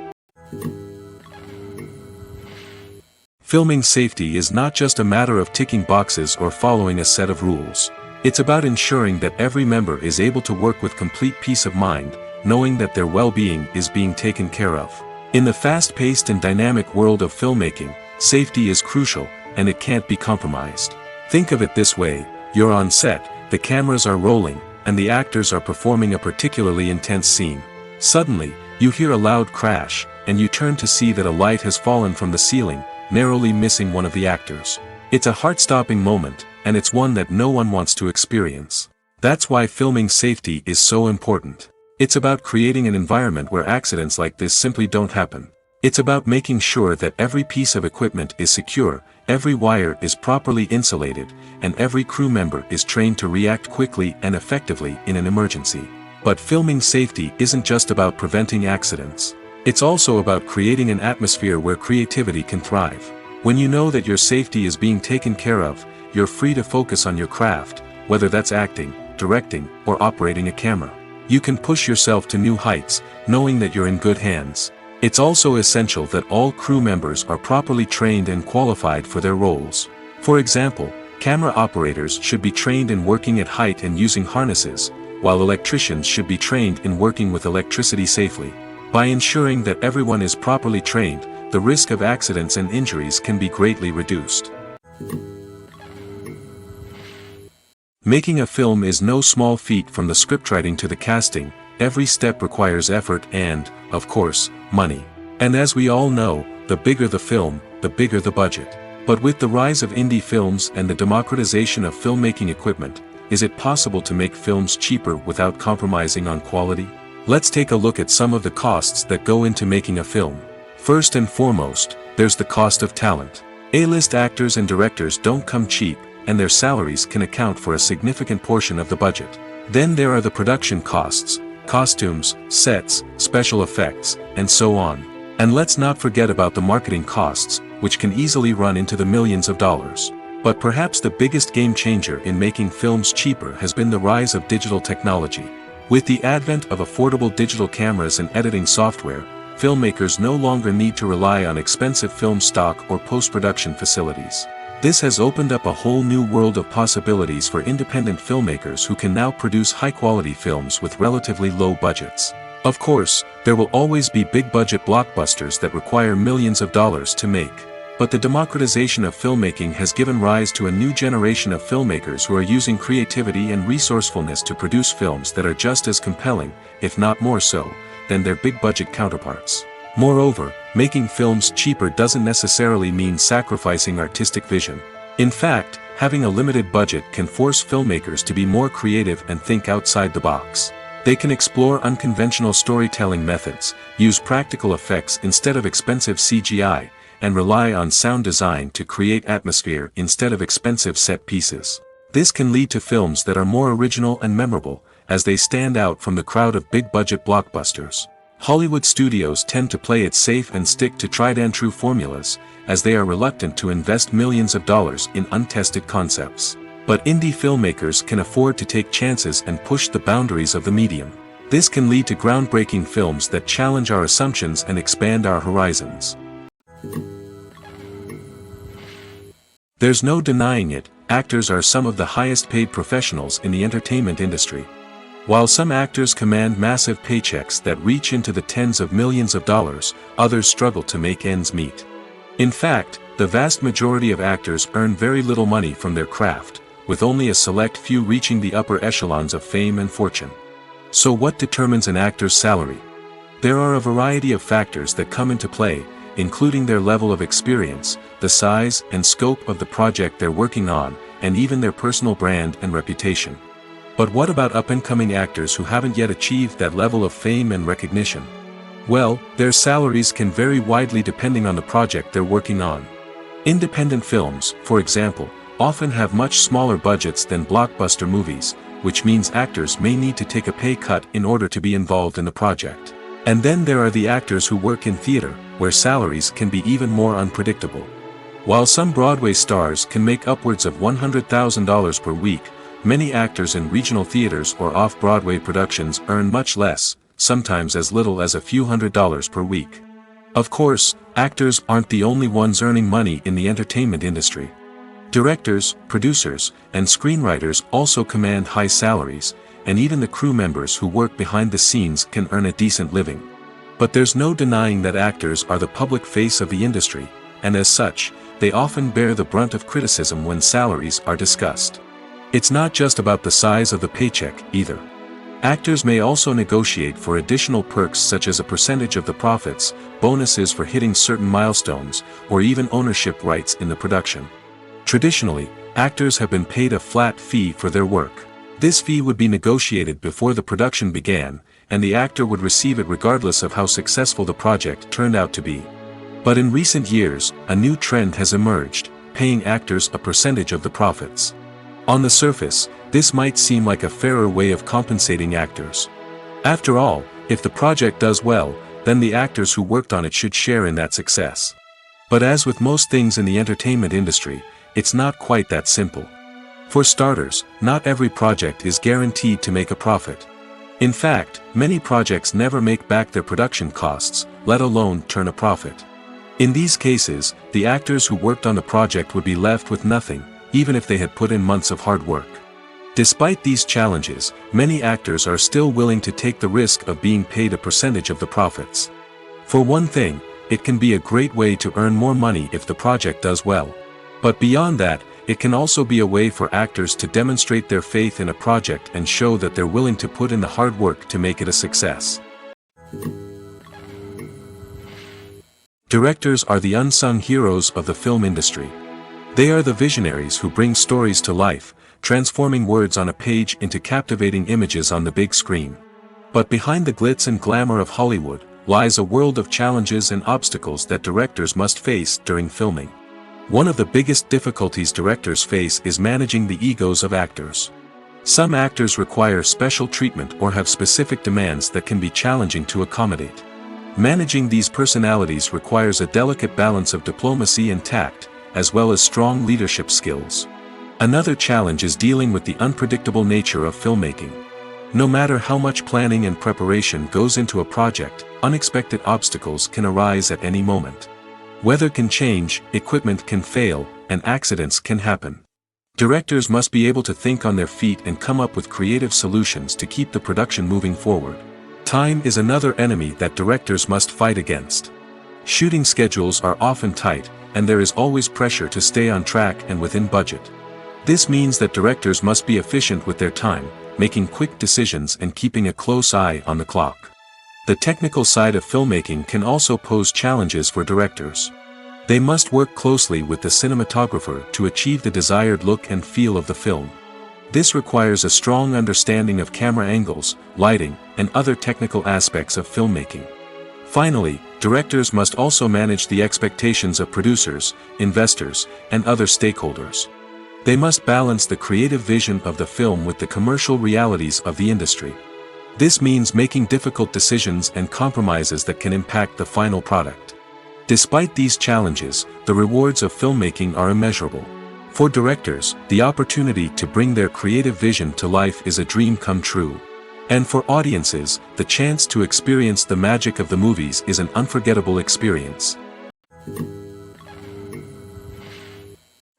Filming safety is not just a matter of ticking boxes or following a set of rules. It's about ensuring that every member is able to work with complete peace of mind, knowing that their well-being is being taken care of. In the fast-paced and dynamic world of filmmaking, safety is crucial, and it can't be compromised. Think of it this way: you're on set, the cameras are rolling, and the actors are performing a particularly intense scene. Suddenly, you hear a loud crash, and you turn to see that a light has fallen from the ceiling, narrowly missing one of the actors. It's a heart-stopping moment, and it's one that no one wants to experience. That's why filming safety is so important. It's about creating an environment where accidents like this simply don't happen. It's about making sure that every piece of equipment is secure, every wire is properly insulated, and every crew member is trained to react quickly and effectively in an emergency. But filming safety isn't just about preventing accidents. It's also about creating an atmosphere where creativity can thrive. When you know that your safety is being taken care of, you're free to focus on your craft, whether that's acting, directing, or operating a camera. You can push yourself to new heights, knowing that you're in good hands. It's also essential that all crew members are properly trained and qualified for their roles. For example, camera operators should be trained in working at height and using harnesses, while electricians should be trained in working with electricity safely. By ensuring that everyone is properly trained, the risk of accidents and injuries can be greatly reduced. Making a film is no small feat. From the scriptwriting to the casting, every step requires effort and, of course, money. And as we all know, the bigger the film, the bigger the budget. But with the rise of indie films and the democratization of filmmaking equipment, is it possible to make films cheaper without compromising on quality? Let's take a look at some of the costs that go into making a film. First and foremost, there's the cost of talent. A-list actors and directors don't come cheap, and their salaries can account for a significant portion of the budget. Then there are the production costs, costumes, sets, special effects, and so on. And let's not forget about the marketing costs, which can easily run into the millions of dollars. But perhaps the biggest game changer in making films cheaper has been the rise of digital technology. With the advent of affordable digital cameras and editing software, filmmakers no longer need to rely on expensive film stock or post-production facilities. This has opened up a whole new world of possibilities for independent filmmakers who can now produce high-quality films with relatively low budgets. Of course, there will always be big-budget blockbusters that require millions of dollars to make. But the democratization of filmmaking has given rise to a new generation of filmmakers who are using creativity and resourcefulness to produce films that are just as compelling, if not more so, than their big-budget counterparts. Moreover, making films cheaper doesn't necessarily mean sacrificing artistic vision. In fact, having a limited budget can force filmmakers to be more creative and think outside the box. They can explore unconventional storytelling methods, use practical effects instead of expensive CGI, and rely on sound design to create atmosphere instead of expensive set pieces. This can lead to films that are more original and memorable, as they stand out from the crowd of big-budget blockbusters. Hollywood studios tend to play it safe and stick to tried-and-true formulas, as they are reluctant to invest millions of dollars in untested concepts. But indie filmmakers can afford to take chances and push the boundaries of the medium. This can lead to groundbreaking films that challenge our assumptions and expand our horizons. There's no denying it, actors are some of the highest-paid professionals in the entertainment industry. While some actors command massive paychecks that reach into the tens of millions of dollars, others struggle to make ends meet. In fact, the vast majority of actors earn very little money from their craft, with only a select few reaching the upper echelons of fame and fortune. So what determines an actor's salary? There are a variety of factors that come into play, including their level of experience, the size and scope of the project they're working on, and even their personal brand and reputation. But what about up-and-coming actors who haven't yet achieved that level of fame and recognition? Well, their salaries can vary widely depending on the project they're working on. Independent films, for example, often have much smaller budgets than blockbuster movies, which means actors may need to take a pay cut in order to be involved in the project. And then there are the actors who work in theater, where salaries can be even more unpredictable. While some Broadway stars can make upwards of $100,000 per week, many actors in regional theaters or off-Broadway productions earn much less, sometimes as little as a few $100s per week. Of course, actors aren't the only ones earning money in the entertainment industry. Directors, producers, and screenwriters also command high salaries, and even the crew members who work behind the scenes can earn a decent living. But there's no denying that actors are the public face of the industry, and as such, they often bear the brunt of criticism when salaries are discussed. It's not just about the size of the paycheck, either. Actors may also negotiate for additional perks such as a percentage of the profits, bonuses for hitting certain milestones, or even ownership rights in the production. Traditionally, actors have been paid a flat fee for their work. This fee would be negotiated before the production began, and the actor would receive it regardless of how successful the project turned out to be. But in recent years, a new trend has emerged, paying actors a percentage of the profits. On the surface, this might seem like a fairer way of compensating actors. After all, if the project does well, then the actors who worked on it should share in that success. But as with most things in the entertainment industry, it's not quite that simple. For starters, not every project is guaranteed to make a profit. In fact, many projects never make back their production costs, let alone turn a profit. In these cases, the actors who worked on the project would be left with nothing, even if they had put in months of hard work. Despite these challenges, many actors are still willing to take the risk of being paid a percentage of the profits. For one thing, it can be a great way to earn more money if the project does well. But beyond that, it can also be a way for actors to demonstrate their faith in a project and show that they're willing to put in the hard work to make it a success. Directors are the unsung heroes of the film industry. They are the visionaries who bring stories to life, transforming words on a page into captivating images on the big screen. But behind the glitz and glamour of Hollywood lies a world of challenges and obstacles that directors must face during filming. One of the biggest difficulties directors face is managing the egos of actors. Some actors require special treatment or have specific demands that can be challenging to accommodate. Managing these personalities requires a delicate balance of diplomacy and tact, as well as strong leadership skills. Another challenge is dealing with the unpredictable nature of filmmaking. No matter how much planning and preparation goes into a project, unexpected obstacles can arise at any moment. Weather can change, equipment can fail, and accidents can happen. Directors must be able to think on their feet and come up with creative solutions to keep the production moving forward. Time is another enemy that directors must fight against. Shooting schedules are often tight, and there is always pressure to stay on track and within budget. This means that directors must be efficient with their time, making quick decisions and keeping a close eye on the clock. The technical side of filmmaking can also pose challenges for directors. They must work closely with the cinematographer to achieve the desired look and feel of the film. This requires a strong understanding of camera angles, lighting, and other technical aspects of filmmaking. Finally, directors must also manage the expectations of producers, investors, and other stakeholders. They must balance the creative vision of the film with the commercial realities of the industry. This means making difficult decisions and compromises that can impact the final product. Despite these challenges, the rewards of filmmaking are immeasurable. For directors, the opportunity to bring their creative vision to life is a dream come true. And for audiences, the chance to experience the magic of the movies is an unforgettable experience.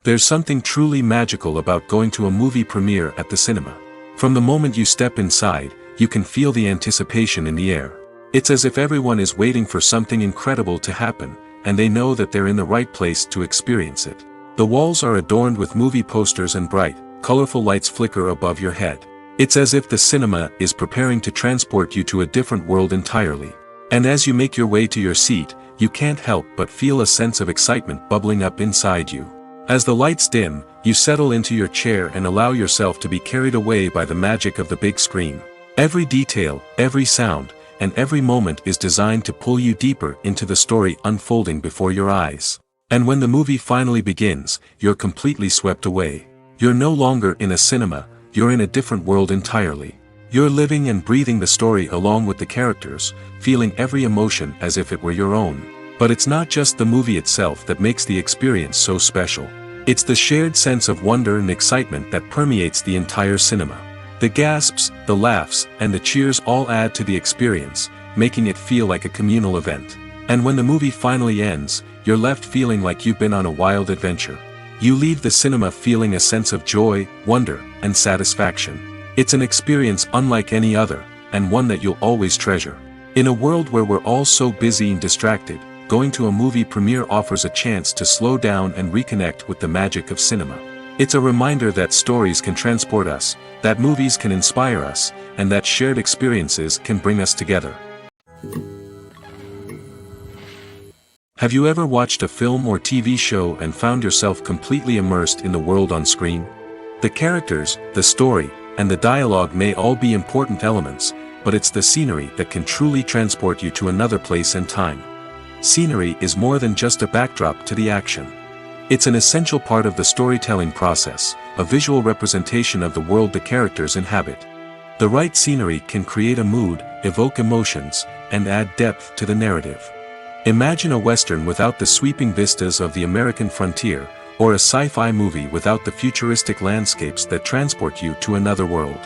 There's something truly magical about going to a movie premiere at the cinema. From the moment you step inside, you can feel the anticipation in the air. It's as if everyone is waiting for something incredible to happen, and they know that they're in the right place to experience it. The walls are adorned with movie posters and bright, colorful lights flicker above your head. It's as if the cinema is preparing to transport you to a different world entirely. And as you make your way to your seat, you can't help but feel a sense of excitement bubbling up inside you. As the lights dim, you settle into your chair and allow yourself to be carried away by the magic of the big screen. Every detail, every sound, and every moment is designed to pull you deeper into the story unfolding before your eyes. And when the movie finally begins, you're completely swept away. You're no longer in a cinema, you're in a different world entirely. You're living and breathing the story along with the characters, feeling every emotion as if it were your own. But it's not just the movie itself that makes the experience so special. It's the shared sense of wonder and excitement that permeates the entire cinema. The gasps, the laughs, and the cheers all add to the experience, making it feel like a communal event. And when the movie finally ends, you're left feeling like you've been on a wild adventure. You leave the cinema feeling a sense of joy, wonder, and satisfaction. It's an experience unlike any other, and one that you'll always treasure. In a world where we're all so busy and distracted, going to a movie premiere offers a chance to slow down and reconnect with the magic of cinema. It's a reminder that stories can transport us, that movies can inspire us, and that shared experiences can bring us together. Have you ever watched a film or TV show and found yourself completely immersed in the world on screen? The characters, the story, and the dialogue may all be important elements, but it's the scenery that can truly transport you to another place and time. Scenery is more than just a backdrop to the action. It's an essential part of the storytelling process, a visual representation of the world the characters inhabit. The right scenery can create a mood, evoke emotions, and add depth to the narrative. Imagine a Western without the sweeping vistas of the American frontier, or a sci-fi movie without the futuristic landscapes that transport you to another world.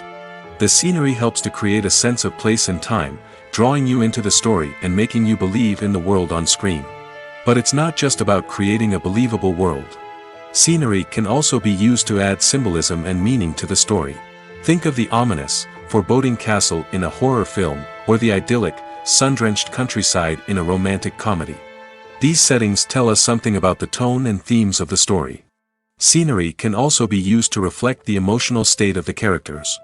The scenery helps to create a sense of place and time, drawing you into the story and making you believe in the world on screen. But it's not just about creating a believable world. Scenery can also be used to add symbolism and meaning to the story. Think of the ominous, foreboding castle in a horror film, or the idyllic, sun-drenched countryside in a romantic comedy. These settings tell us something about the tone and themes of the story. Scenery can also be used to reflect the emotional state of the characters.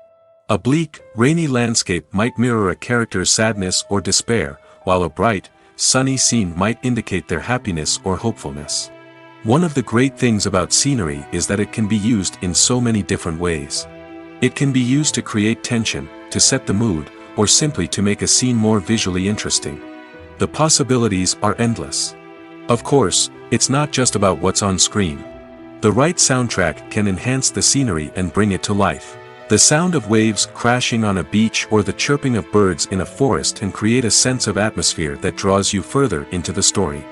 A bleak, rainy landscape might mirror a character's sadness or despair, while a bright, sunny scene might indicate their happiness or hopefulness. One of the great things about scenery is that it can be used in so many different ways. It can be used to create tension, to set the mood, or simply to make a scene more visually interesting. The possibilities are endless. Of course, it's not just about what's on screen. The right soundtrack can enhance the scenery and bring it to life. The sound of waves crashing on a beach or the chirping of birds in a forest can create a sense of atmosphere that draws you further into the story.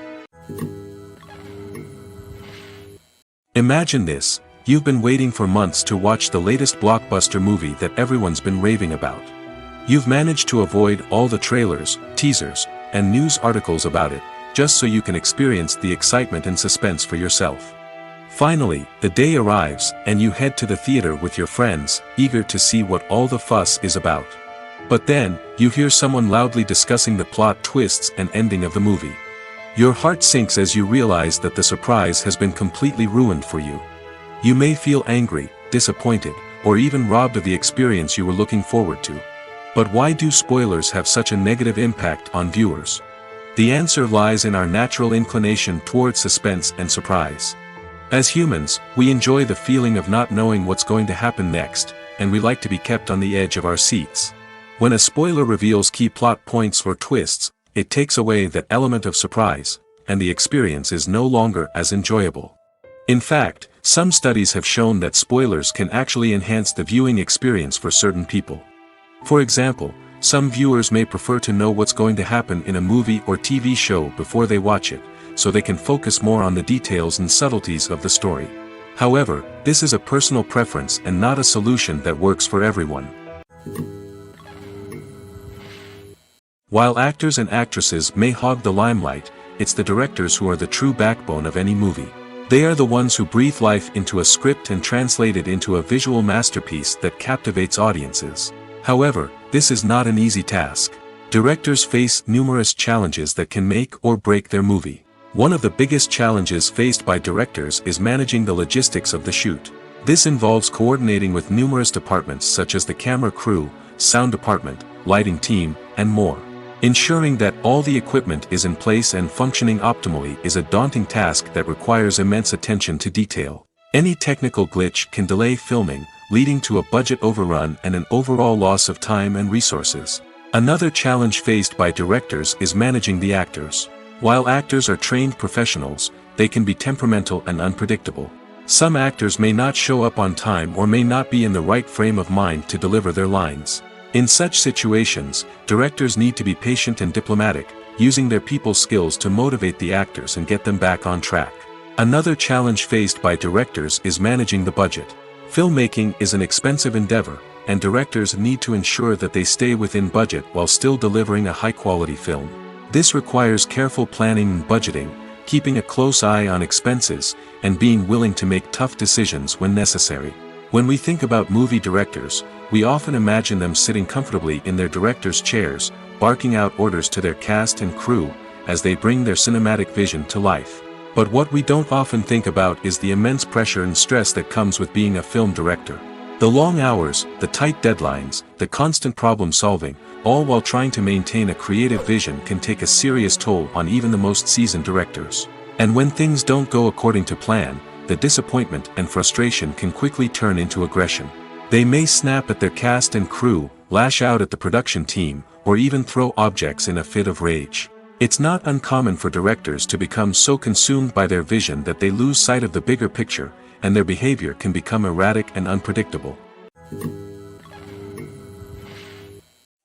Imagine this: you've been waiting for months to watch the latest blockbuster movie that everyone's been raving about. You've managed to avoid all the trailers, teasers, and news articles about it, just so you can experience the excitement and suspense for yourself. Finally, the day arrives, and you head to the theater with your friends, eager to see what all the fuss is about. But then, you hear someone loudly discussing the plot twists and ending of the movie. Your heart sinks as you realize that the surprise has been completely ruined for you. You may feel angry, disappointed, or even robbed of the experience you were looking forward to. But why do spoilers have such a negative impact on viewers? The answer lies in our natural inclination towards suspense and surprise. As humans, we enjoy the feeling of not knowing what's going to happen next, and we like to be kept on the edge of our seats. When a spoiler reveals key plot points or twists, it takes away that element of surprise, and the experience is no longer as enjoyable. In fact, some studies have shown that spoilers can actually enhance the viewing experience for certain people. For example, some viewers may prefer to know what's going to happen in a movie or TV show before they watch it, so they can focus more on the details and subtleties of the story. However, this is a personal preference and not a solution that works for everyone. While actors and actresses may hog the limelight, it's the directors who are the true backbone of any movie. They are the ones who breathe life into a script and translate it into a visual masterpiece that captivates audiences. However, this is not an easy task. Directors face numerous challenges that can make or break their movie. One of the biggest challenges faced by directors is managing the logistics of the shoot. This involves coordinating with numerous departments such as the camera crew, sound department, lighting team, and more. Ensuring that all the equipment is in place and functioning optimally is a daunting task that requires immense attention to detail. Any technical glitch can delay filming, leading to a budget overrun and an overall loss of time and resources. Another challenge faced by directors is managing the actors. While actors are trained professionals, they can be temperamental and unpredictable. Some actors may not show up on time or may not be in the right frame of mind to deliver their lines. In such situations, directors need to be patient and diplomatic, using their people skills to motivate the actors and get them back on track. Another challenge faced by directors is managing the budget. Filmmaking is an expensive endeavor, and directors need to ensure that they stay within budget while still delivering a high-quality film. This requires careful planning and budgeting, keeping a close eye on expenses, and being willing to make tough decisions when necessary. When we think about movie directors, we often imagine them sitting comfortably in their director's chairs, barking out orders to their cast and crew, as they bring their cinematic vision to life. But what we don't often think about is the immense pressure and stress that comes with being a film director. The long hours, the tight deadlines, the constant problem solving, all while trying to maintain a creative vision can take a serious toll on even the most seasoned directors. And when things don't go according to plan, the disappointment and frustration can quickly turn into aggression. They may snap at their cast and crew, lash out at the production team, or even throw objects in a fit of rage. It's not uncommon for directors to become so consumed by their vision that they lose sight of the bigger picture, and their behavior can become erratic and unpredictable.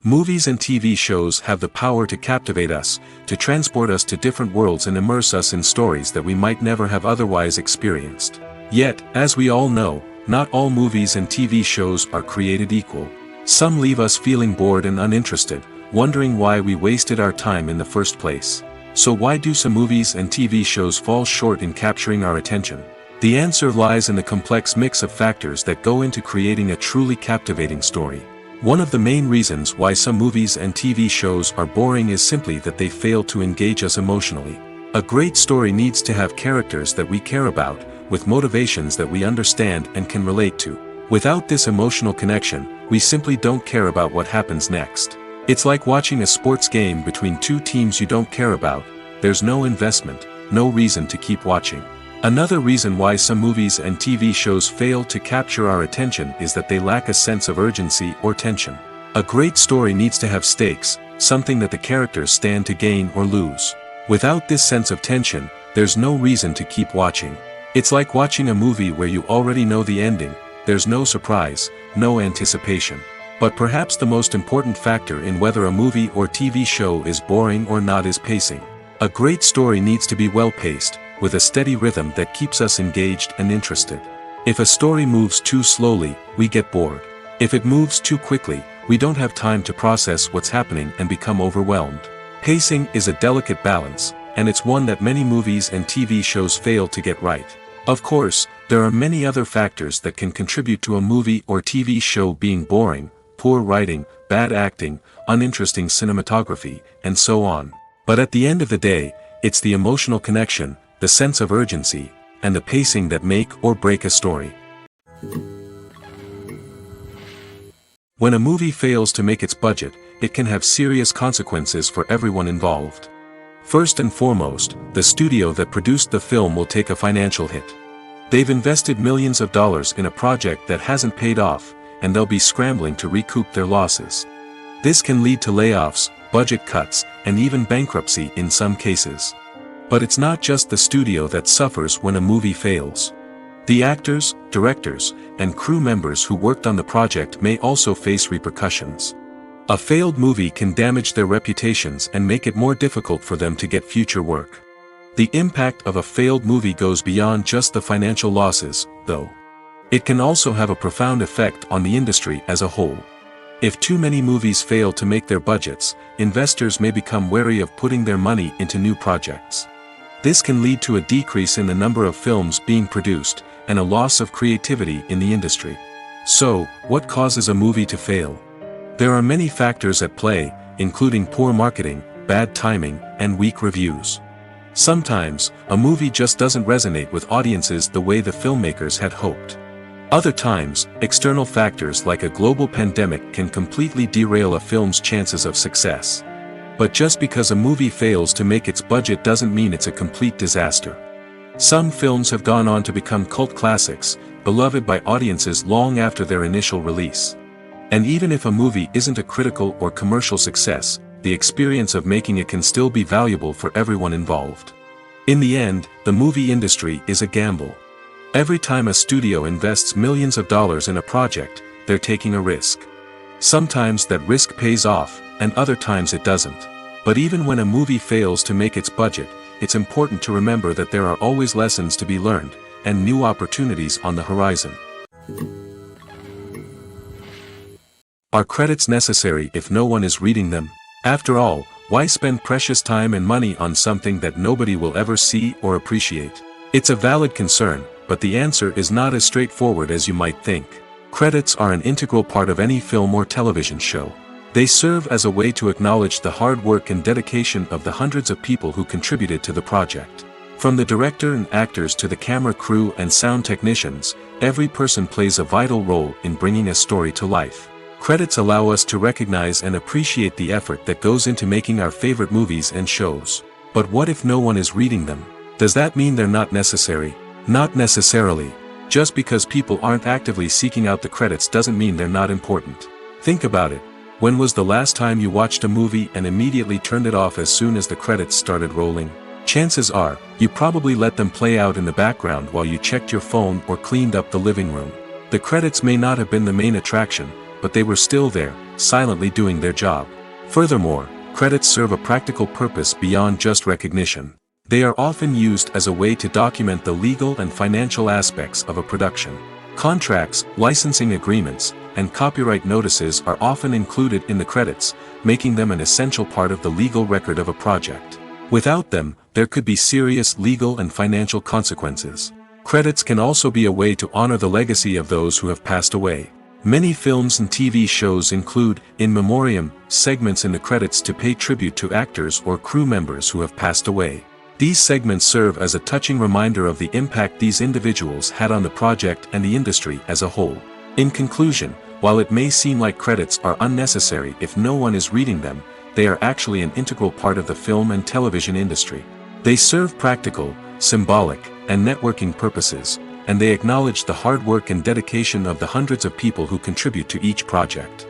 Movies and TV shows have the power to captivate us, to transport us to different worlds and immerse us in stories that we might never have otherwise experienced. Yet, as we all know, not all movies and TV shows are created equal. Some leave us feeling bored and uninterested, wondering why we wasted our time in the first place. So why do some movies and TV shows fall short in capturing our attention? The answer lies in the complex mix of factors that go into creating a truly captivating story. One of the main reasons why some movies and TV shows are boring is simply that they fail to engage us emotionally. A great story needs to have characters that we care about, with motivations that we understand and can relate to. Without this emotional connection, we simply don't care about what happens next. It's like watching a sports game between two teams you don't care about. There's no investment, no reason to keep watching. Another reason why some movies and TV shows fail to capture our attention is that they lack a sense of urgency or tension. A great story needs to have stakes, something that the characters stand to gain or lose. Without this sense of tension, there's no reason to keep watching. It's like watching a movie where you already know the ending. There's no surprise, no anticipation. But perhaps the most important factor in whether a movie or TV show is boring or not is pacing. A great story needs to be well-paced, with a steady rhythm that keeps us engaged and interested. If a story moves too slowly, we get bored. If it moves too quickly, we don't have time to process what's happening and become overwhelmed. Pacing is a delicate balance, and it's one that many movies and TV shows fail to get right. Of course, there are many other factors that can contribute to a movie or TV show being boring: poor writing, bad acting, uninteresting cinematography, and so on. But at the end of the day, it's the emotional connection, the sense of urgency, and the pacing that make or break a story. When a movie fails to make its budget, it can have serious consequences for everyone involved. First and foremost, the studio that produced the film will take a financial hit. They've invested millions of dollars in a project that hasn't paid off, and they'll be scrambling to recoup their losses. This can lead to layoffs, budget cuts, and even bankruptcy in some cases. But it's not just the studio that suffers when a movie fails. The actors, directors, and crew members who worked on the project may also face repercussions. A failed movie can damage their reputations and make it more difficult for them to get future work. The impact of a failed movie goes beyond just the financial losses, though. It can also have a profound effect on the industry as a whole. If too many movies fail to make their budgets, investors may become wary of putting their money into new projects. This can lead to a decrease in the number of films being produced, and a loss of creativity in the industry. So, what causes a movie to fail? There are many factors at play, including poor marketing, bad timing, and weak reviews. Sometimes, a movie just doesn't resonate with audiences the way the filmmakers had hoped. Other times, external factors like a global pandemic can completely derail a film's chances of success. But just because a movie fails to make its budget doesn't mean it's a complete disaster. Some films have gone on to become cult classics, beloved by audiences long after their initial release. And even if a movie isn't a critical or commercial success, the experience of making it can still be valuable for everyone involved. In the end, the movie industry is a gamble. Every time a studio invests millions of dollars in a project, they're taking a risk. Sometimes that risk pays off, and other times it doesn't. But even when a movie fails to make its budget, it's important to remember that there are always lessons to be learned, and new opportunities on the horizon. Are credits necessary if no one is reading them? After all, why spend precious time and money on something that nobody will ever see or appreciate? It's a valid concern, but the answer is not as straightforward as you might think. Credits are an integral part of any film or television show. They serve as a way to acknowledge the hard work and dedication of the hundreds of people who contributed to the project. From the director and actors to the camera crew and sound technicians, every person plays a vital role in bringing a story to life. Credits allow us to recognize and appreciate the effort that goes into making our favorite movies and shows. But what if no one is reading them? Does that mean they're not necessary? Not necessarily. Just because people aren't actively seeking out the credits doesn't mean they're not important. Think about it. When was the last time you watched a movie and immediately turned it off as soon as the credits started rolling? Chances are, you probably let them play out in the background while you checked your phone or cleaned up the living room. The credits may not have been the main attraction, but they were still there, silently doing their job. Furthermore, credits serve a practical purpose beyond just recognition. They are often used as a way to document the legal and financial aspects of a production. Contracts, licensing agreements, and copyright notices are often included in the credits, making them an essential part of the legal record of a project. Without them, there could be serious legal and financial consequences. Credits can also be a way to honor the legacy of those who have passed away. Many films and TV shows include, in memoriam, segments in the credits to pay tribute to actors or crew members who have passed away. These segments serve as a touching reminder of the impact these individuals had on the project and the industry as a whole. In conclusion, while it may seem like credits are unnecessary if no one is reading them, they are actually an integral part of the film and television industry. They serve practical, symbolic, and networking purposes, and they acknowledge the hard work and dedication of the hundreds of people who contribute to each project.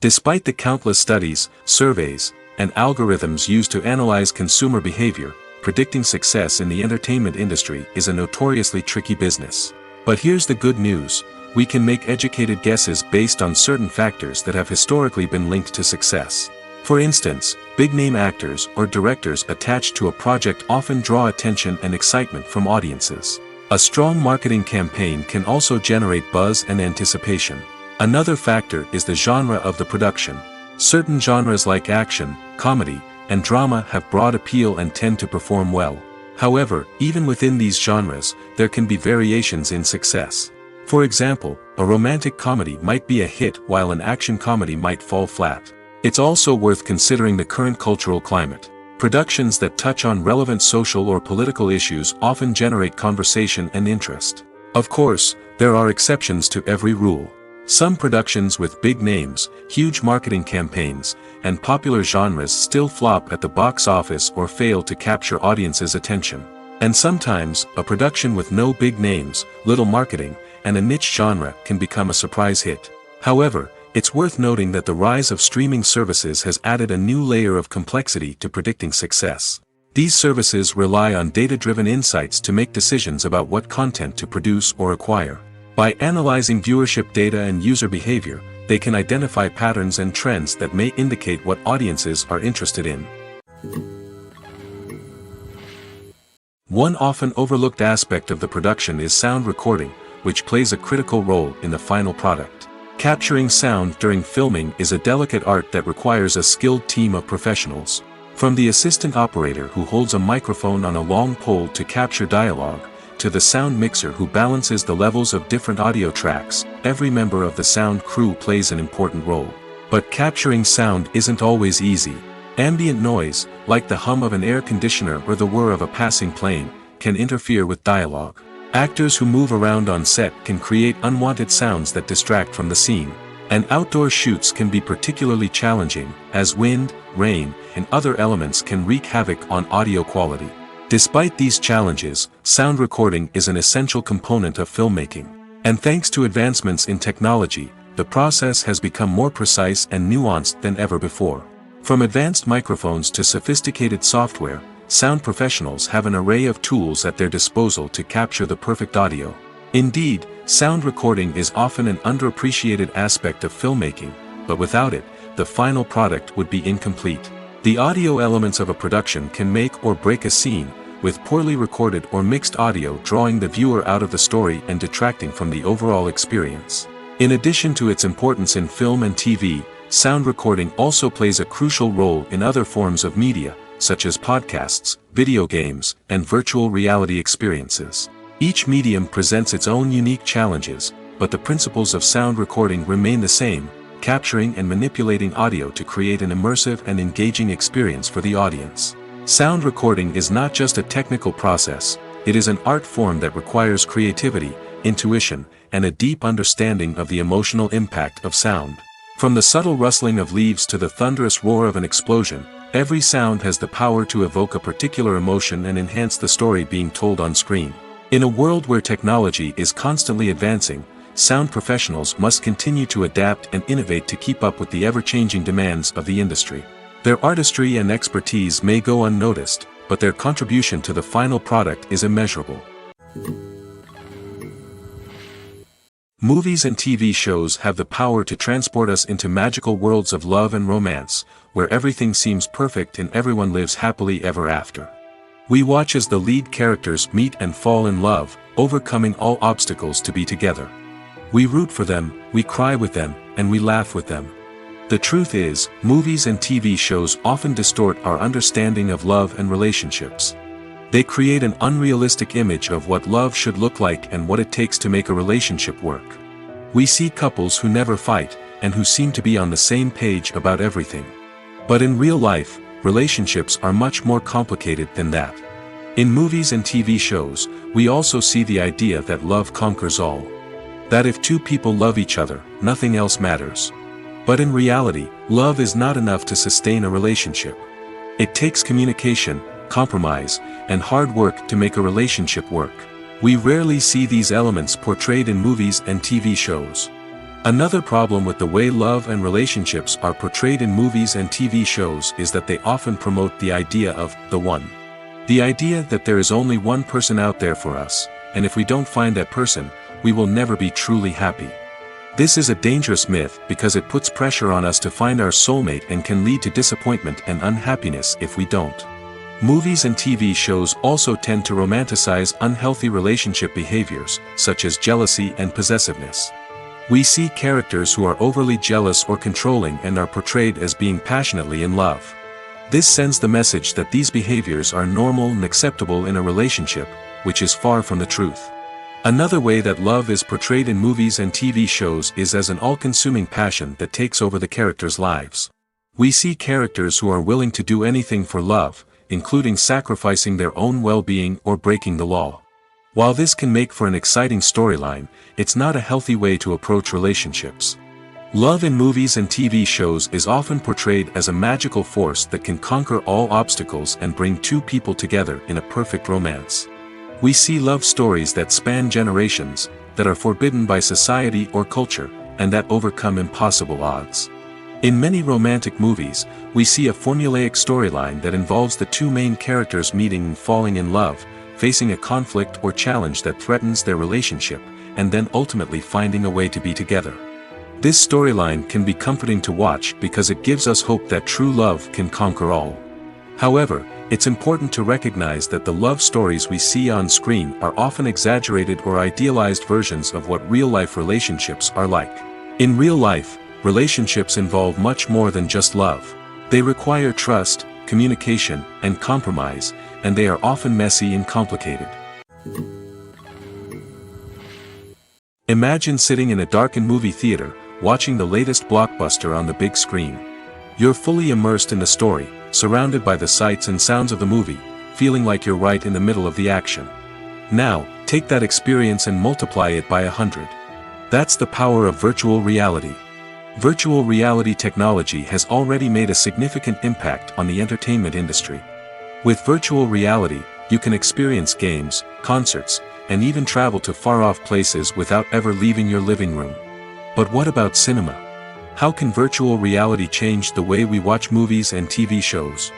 Despite the countless studies, surveys, and algorithms used to analyze consumer behavior, predicting success in the entertainment industry is a notoriously tricky business. But here's the good news: we can make educated guesses based on certain factors that have historically been linked to success. For instance, big-name actors or directors attached to a project often draw attention and excitement from audiences. A strong marketing campaign can also generate buzz and anticipation. Another factor is the genre of the production. Certain genres like action, comedy, and drama have broad appeal and tend to perform well. However, even within these genres, there can be variations in success. For example, a romantic comedy might be a hit while an action comedy might fall flat. It's also worth considering the current cultural climate. Productions that touch on relevant social or political issues often generate conversation and interest. Of course, there are exceptions to every rule. Some productions with big names, huge marketing campaigns, and popular genres still flop at the box office or fail to capture audiences' attention. And sometimes, a production with no big names, little marketing, and a niche genre can become a surprise hit. However, it's worth noting that the rise of streaming services has added a new layer of complexity to predicting success. These services rely on data-driven insights to make decisions about what content to produce or acquire. By analyzing viewership data and user behavior, they can identify patterns and trends that may indicate what audiences are interested in. One often overlooked aspect of the production is sound recording, which plays a critical role in the final product. Capturing sound during filming is a delicate art that requires a skilled team of professionals. From the assistant operator who holds a microphone on a long pole to capture dialogue, to the sound mixer who balances the levels of different audio tracks, every member of the sound crew plays an important role. But capturing sound isn't always easy. Ambient noise, like the hum of an air conditioner or the whir of a passing plane, can interfere with dialogue. Actors who move around on set can create unwanted sounds that distract from the scene. And outdoor shoots can be particularly challenging, as wind, rain, and other elements can wreak havoc on audio quality. Despite these challenges, sound recording is an essential component of filmmaking. And thanks to advancements in technology, the process has become more precise and nuanced than ever before. From advanced microphones to sophisticated software, sound professionals have an array of tools at their disposal to capture the perfect audio. Indeed, sound recording is often an underappreciated aspect of filmmaking, but without it, the final product would be incomplete. The audio elements of a production can make or break a scene, with poorly recorded or mixed audio drawing the viewer out of the story and detracting from the overall experience. In addition to its importance in film and TV, sound recording also plays a crucial role in other forms of media, such as podcasts, video games, and virtual reality experiences. Each medium presents its own unique challenges, but the principles of sound recording remain the same: capturing and manipulating audio to create an immersive and engaging experience for the audience. Sound recording is not just a technical process, it is an art form that requires creativity, intuition, and a deep understanding of the emotional impact of sound. From the subtle rustling of leaves to the thunderous roar of an explosion, every sound has the power to evoke a particular emotion and enhance the story being told on screen. In a world where technology is constantly advancing, sound professionals must continue to adapt and innovate to keep up with the ever-changing demands of the industry. Their artistry and expertise may go unnoticed, but their contribution to the final product is immeasurable. Movies and TV shows have the power to transport us into magical worlds of love and romance, where everything seems perfect and everyone lives happily ever after. We watch as the lead characters meet and fall in love, overcoming all obstacles to be together. We root for them, we cry with them, and we laugh with them. The truth is, movies and TV shows often distort our understanding of love and relationships. They create an unrealistic image of what love should look like and what it takes to make a relationship work. We see couples who never fight, and who seem to be on the same page about everything. But in real life, relationships are much more complicated than that. In movies and TV shows, we also see the idea that love conquers all. That if two people love each other, nothing else matters. But in reality, love is not enough to sustain a relationship. It takes communication, compromise, and hard work to make a relationship work. We rarely see these elements portrayed in movies and TV shows. Another problem with the way love and relationships are portrayed in movies and TV shows is that they often promote the idea of the one. The idea that there is only one person out there for us, and if we don't find that person, we will never be truly happy. This is a dangerous myth because it puts pressure on us to find our soulmate and can lead to disappointment and unhappiness if we don't. Movies and TV shows also tend to romanticize unhealthy relationship behaviors, such as jealousy and possessiveness. We see characters who are overly jealous or controlling and are portrayed as being passionately in love. This sends the message that these behaviors are normal and acceptable in a relationship, which is far from the truth. Another way that love is portrayed in movies and TV shows is as an all-consuming passion that takes over the characters' lives. We see characters who are willing to do anything for love, including sacrificing their own well-being or breaking the law. While this can make for an exciting storyline, it's not a healthy way to approach relationships. Love in movies and TV shows is often portrayed as a magical force that can conquer all obstacles and bring two people together in a perfect romance. We see love stories that span generations, that are forbidden by society or culture, and that overcome impossible odds. In many romantic movies, we see a formulaic storyline that involves the two main characters meeting and falling in love, facing a conflict or challenge that threatens their relationship, and then ultimately finding a way to be together. This storyline can be comforting to watch because it gives us hope that true love can conquer all. However, it's important to recognize that the love stories we see on screen are often exaggerated or idealized versions of what real-life relationships are like. In real life, relationships involve much more than just love. They require trust, communication, and compromise, and they are often messy and complicated. Imagine sitting in a darkened movie theater, watching the latest blockbuster on the big screen. You're fully immersed in the story, surrounded by the sights and sounds of the movie, feeling like you're right in the middle of the action. Now, take that experience and multiply it by 100. That's the power of virtual reality. Virtual reality technology has already made a significant impact on the entertainment industry. With virtual reality, you can experience games, concerts, and even travel to far-off places without ever leaving your living room. But what about cinema? How can virtual reality change the way we watch movies and TV shows?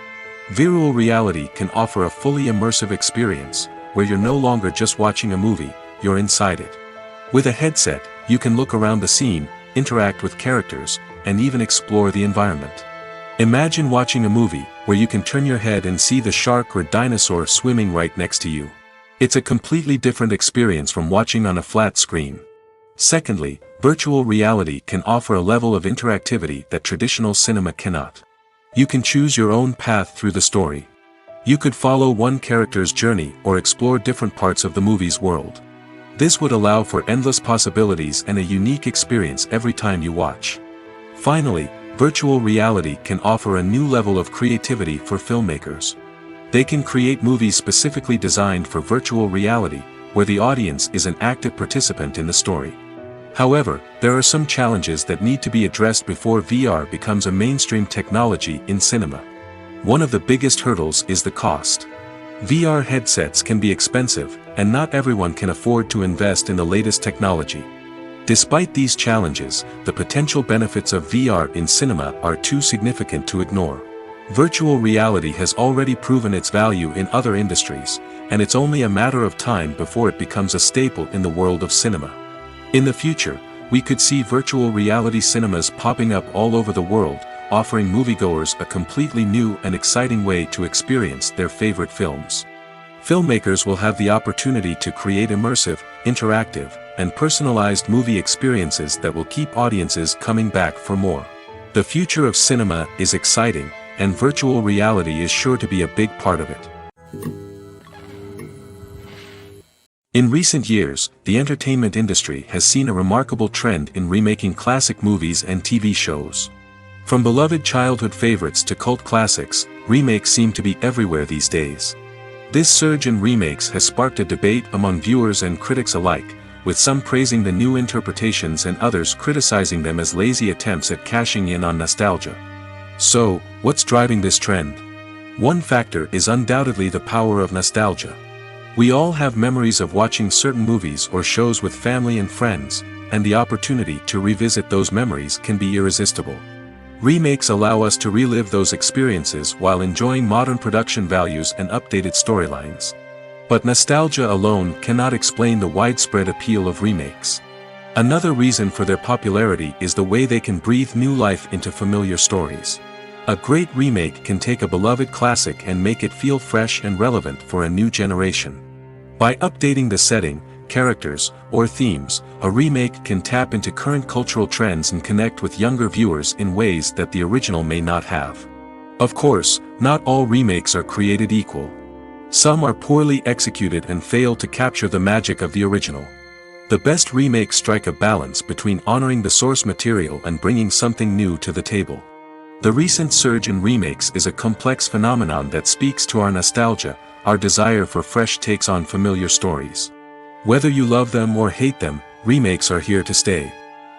Virtual reality can offer a fully immersive experience, where you're no longer just watching a movie, you're inside it. With a headset, you can look around the scene, interact with characters, and even explore the environment. Imagine watching a movie, where you can turn your head and see the shark or dinosaur swimming right next to you. It's a completely different experience from watching on a flat screen. Secondly, virtual reality can offer a level of interactivity that traditional cinema cannot. You can choose your own path through the story. You could follow one character's journey or explore different parts of the movie's world. This would allow for endless possibilities and a unique experience every time you watch. Finally, virtual reality can offer a new level of creativity for filmmakers. They can create movies specifically designed for virtual reality, where the audience is an active participant in the story. However, there are some challenges that need to be addressed before VR becomes a mainstream technology in cinema. One of the biggest hurdles is the cost. VR headsets can be expensive, and not everyone can afford to invest in the latest technology. Despite these challenges, the potential benefits of VR in cinema are too significant to ignore. Virtual reality has already proven its value in other industries, and it's only a matter of time before it becomes a staple in the world of cinema. In the future, we could see virtual reality cinemas popping up all over the world, offering moviegoers a completely new and exciting way to experience their favorite films. Filmmakers will have the opportunity to create immersive, interactive, and personalized movie experiences that will keep audiences coming back for more. The future of cinema is exciting, and virtual reality is sure to be a big part of it. In recent years, the entertainment industry has seen a remarkable trend in remaking classic movies and TV shows. From beloved childhood favorites to cult classics, remakes seem to be everywhere these days. This surge in remakes has sparked a debate among viewers and critics alike, with some praising the new interpretations and others criticizing them as lazy attempts at cashing in on nostalgia. So, what's driving this trend? One factor is undoubtedly the power of nostalgia. We all have memories of watching certain movies or shows with family and friends, and the opportunity to revisit those memories can be irresistible. Remakes allow us to relive those experiences while enjoying modern production values and updated storylines. But nostalgia alone cannot explain the widespread appeal of remakes. Another reason for their popularity is the way they can breathe new life into familiar stories. A great remake can take a beloved classic and make it feel fresh and relevant for a new generation. By updating the setting, characters, or themes, a remake can tap into current cultural trends and connect with younger viewers in ways that the original may not have. Of course, not all remakes are created equal. Some are poorly executed and fail to capture the magic of the original. The best remakes strike a balance between honoring the source material and bringing something new to the table. The recent surge in remakes is a complex phenomenon that speaks to our nostalgia, our desire for fresh takes on familiar stories. Whether you love them or hate them, remakes are here to stay.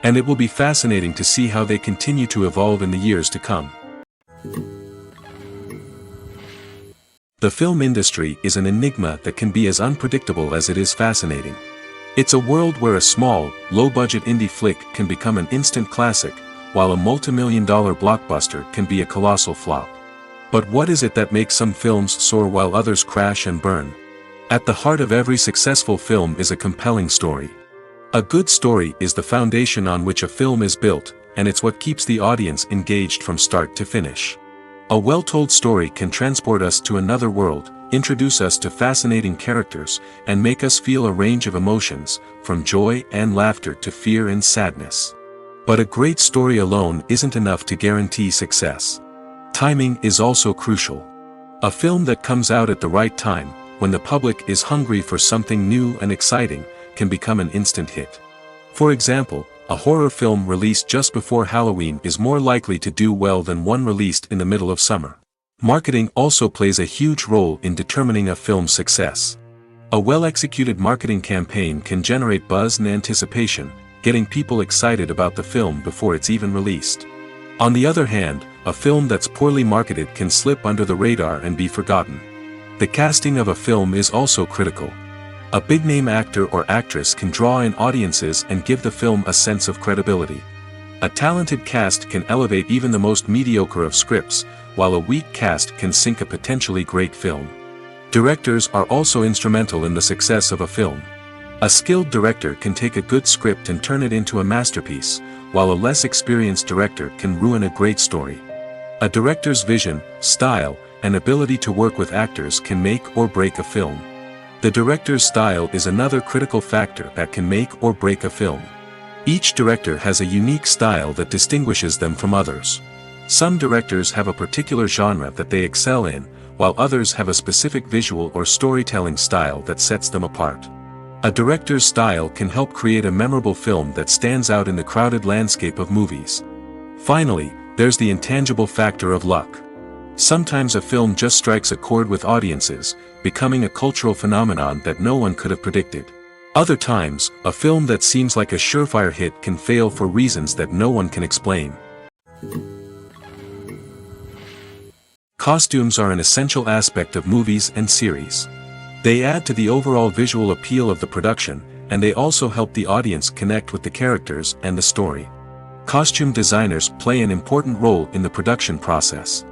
And it will be fascinating to see how they continue to evolve in the years to come. The film industry is an enigma that can be as unpredictable as it is fascinating. It's a world where a small, low-budget indie flick can become an instant classic, while a multi-million-dollar blockbuster can be a colossal flop. But what is it that makes some films soar while others crash and burn? At the heart of every successful film is a compelling story. A good story is the foundation on which a film is built, and it's what keeps the audience engaged from start to finish. A well-told story can transport us to another world, introduce us to fascinating characters, and make us feel a range of emotions, from joy and laughter to fear and sadness. But a great story alone isn't enough to guarantee success. Timing is also crucial. A film that comes out at the right time, when the public is hungry for something new and exciting, can become an instant hit. For example, a horror film released just before Halloween is more likely to do well than one released in the middle of summer. Marketing also plays a huge role in determining a film's success. A well-executed marketing campaign can generate buzz and anticipation, getting people excited about the film before it's even released. On the other hand, a film that's poorly marketed can slip under the radar and be forgotten. The casting of a film is also critical. A big-name actor or actress can draw in audiences and give the film a sense of credibility. A talented cast can elevate even the most mediocre of scripts, while a weak cast can sink a potentially great film. Directors are also instrumental in the success of a film. A skilled director can take a good script and turn it into a masterpiece, while a less experienced director can ruin a great story. A director's vision, style, and ability to work with actors can make or break a film. The director's style is another critical factor that can make or break a film. Each director has a unique style that distinguishes them from others. Some directors have a particular genre that they excel in, while others have a specific visual or storytelling style that sets them apart. A director's style can help create a memorable film that stands out in the crowded landscape of movies. Finally, there's the intangible factor of luck. Sometimes a film just strikes a chord with audiences, becoming a cultural phenomenon that no one could have predicted. Other times, a film that seems like a surefire hit can fail for reasons that no one can explain. Costumes are an essential aspect of movies and series. They add to the overall visual appeal of the production, and they also help the audience connect with the characters and the story. Costume designers play an important role in the production process.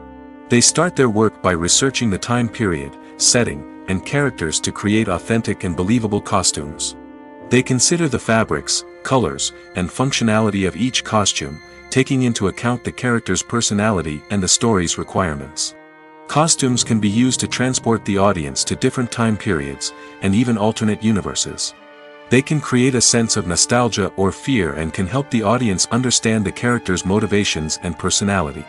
They start their work by researching the time period, setting, and characters to create authentic and believable costumes. They consider the fabrics, colors, and functionality of each costume, taking into account the character's personality and the story's requirements. Costumes can be used to transport the audience to different time periods, and even alternate universes. They can create a sense of nostalgia or fear and can help the audience understand the character's motivations and personality.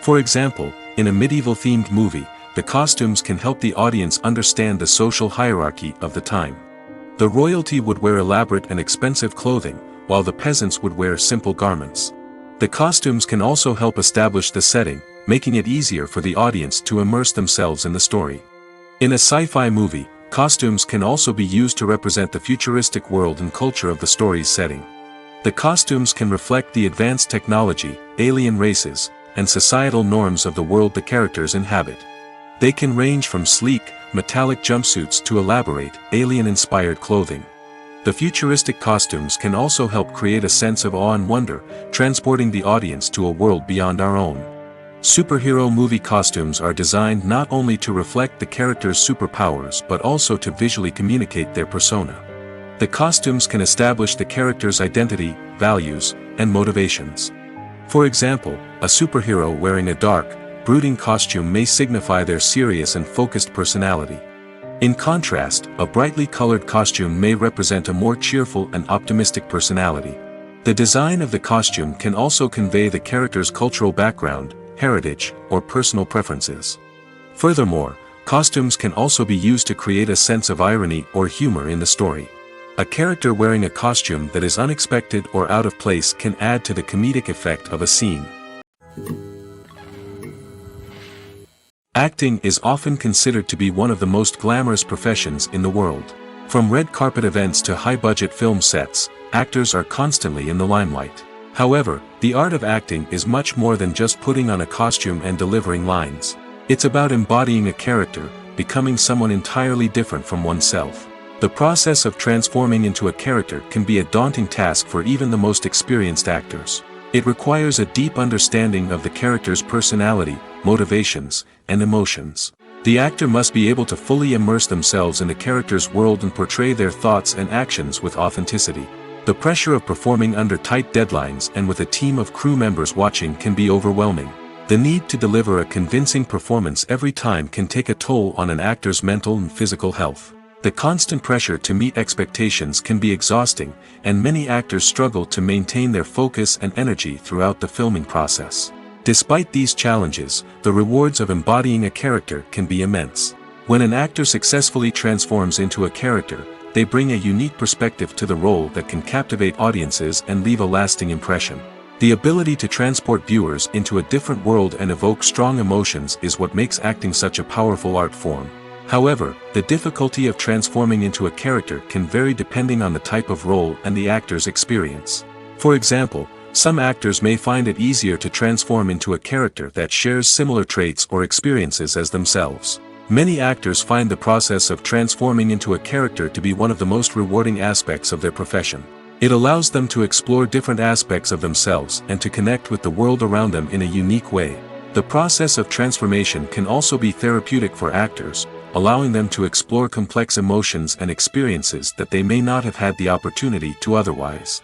For example, in a medieval-themed movie, the costumes can help the audience understand the social hierarchy of the time. The royalty would wear elaborate and expensive clothing, while the peasants would wear simple garments. The costumes can also help establish the setting, making it easier for the audience to immerse themselves in the story. In a sci-fi movie, costumes can also be used to represent the futuristic world and culture of the story's setting. The costumes can reflect the advanced technology, alien races, and societal norms of the world the characters inhabit. They can range from sleek, metallic jumpsuits to elaborate, alien-inspired clothing. The futuristic costumes can also help create a sense of awe and wonder, transporting the audience to a world beyond our own. Superhero movie costumes are designed not only to reflect the character's superpowers but also to visually communicate their persona. The costumes can establish the character's identity, values, and motivations. For example, a superhero wearing a dark, brooding costume may signify their serious and focused personality. In contrast, a brightly colored costume may represent a more cheerful and optimistic personality. The design of the costume can also convey the character's cultural background, heritage, or personal preferences. Furthermore, costumes can also be used to create a sense of irony or humor in the story. A character wearing a costume that is unexpected or out of place can add to the comedic effect of a scene. Acting is often considered to be one of the most glamorous professions in the world. From red carpet events to high-budget film sets, actors are constantly in the limelight. However, the art of acting is much more than just putting on a costume and delivering lines. It's about embodying a character, becoming someone entirely different from oneself. The process of transforming into a character can be a daunting task for even the most experienced actors. It requires a deep understanding of the character's personality, motivations, and emotions. The actor must be able to fully immerse themselves in the character's world and portray their thoughts and actions with authenticity. The pressure of performing under tight deadlines and with a team of crew members watching can be overwhelming. The need to deliver a convincing performance every time can take a toll on an actor's mental and physical health. The constant pressure to meet expectations can be exhausting, and many actors struggle to maintain their focus and energy throughout the filming process. Despite these challenges, the rewards of embodying a character can be immense. When an actor successfully transforms into a character, they bring a unique perspective to the role that can captivate audiences and leave a lasting impression. The ability to transport viewers into a different world and evoke strong emotions is what makes acting such a powerful art form. However, the difficulty of transforming into a character can vary depending on the type of role and the actor's experience. For example, some actors may find it easier to transform into a character that shares similar traits or experiences as themselves. Many actors find the process of transforming into a character to be one of the most rewarding aspects of their profession. It allows them to explore different aspects of themselves and to connect with the world around them in a unique way. The process of transformation can also be therapeutic for actors, allowing them to explore complex emotions and experiences that they may not have had the opportunity to otherwise.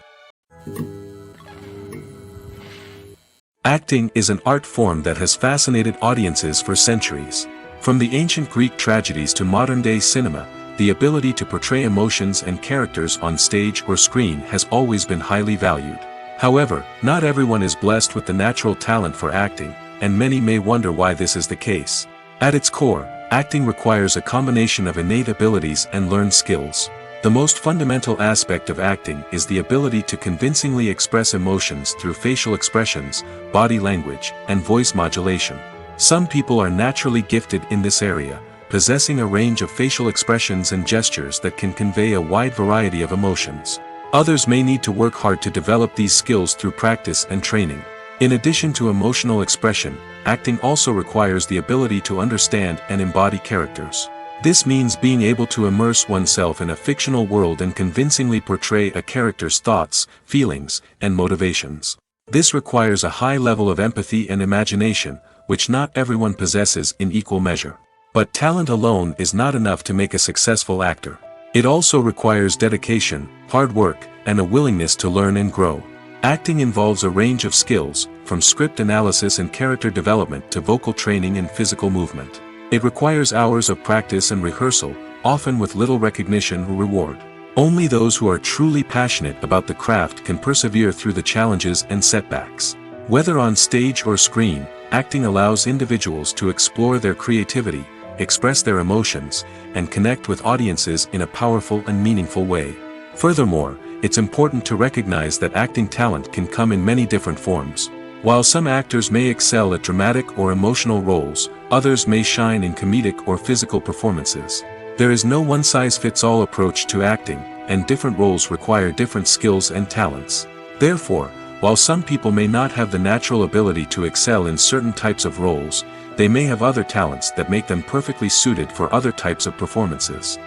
Acting is an art form that has fascinated audiences for centuries. From the ancient Greek tragedies to modern-day cinema, the ability to portray emotions and characters on stage or screen has always been highly valued. However, not everyone is blessed with the natural talent for acting, and many may wonder why this is the case. At its core, acting requires a combination of innate abilities and learned skills. The most fundamental aspect of acting is the ability to convincingly express emotions through facial expressions, body language, and voice modulation. Some people are naturally gifted in this area, possessing a range of facial expressions and gestures that can convey a wide variety of emotions. Others may need to work hard to develop these skills through practice and training. In addition to emotional expression, acting also requires the ability to understand and embody characters. This means being able to immerse oneself in a fictional world and convincingly portray a character's thoughts, feelings, and motivations. This requires a high level of empathy and imagination, which not everyone possesses in equal measure. But talent alone is not enough to make a successful actor. It also requires dedication, hard work, and a willingness to learn and grow. Acting involves a range of skills, from script analysis and character development to vocal training and physical movement. It requires hours of practice and rehearsal, often with little recognition or reward. Only those who are truly passionate about the craft can persevere through the challenges and setbacks. Whether on stage or screen, acting allows individuals to explore their creativity, express their emotions, and connect with audiences in a powerful and meaningful way. Furthermore, it's important to recognize that acting talent can come in many different forms. While some actors may excel at dramatic or emotional roles, others may shine in comedic or physical performances. There is no one-size-fits-all approach to acting, and different roles require different skills and talents. Therefore, while some people may not have the natural ability to excel in certain types of roles, they may have other talents that make them perfectly suited for other types of performances.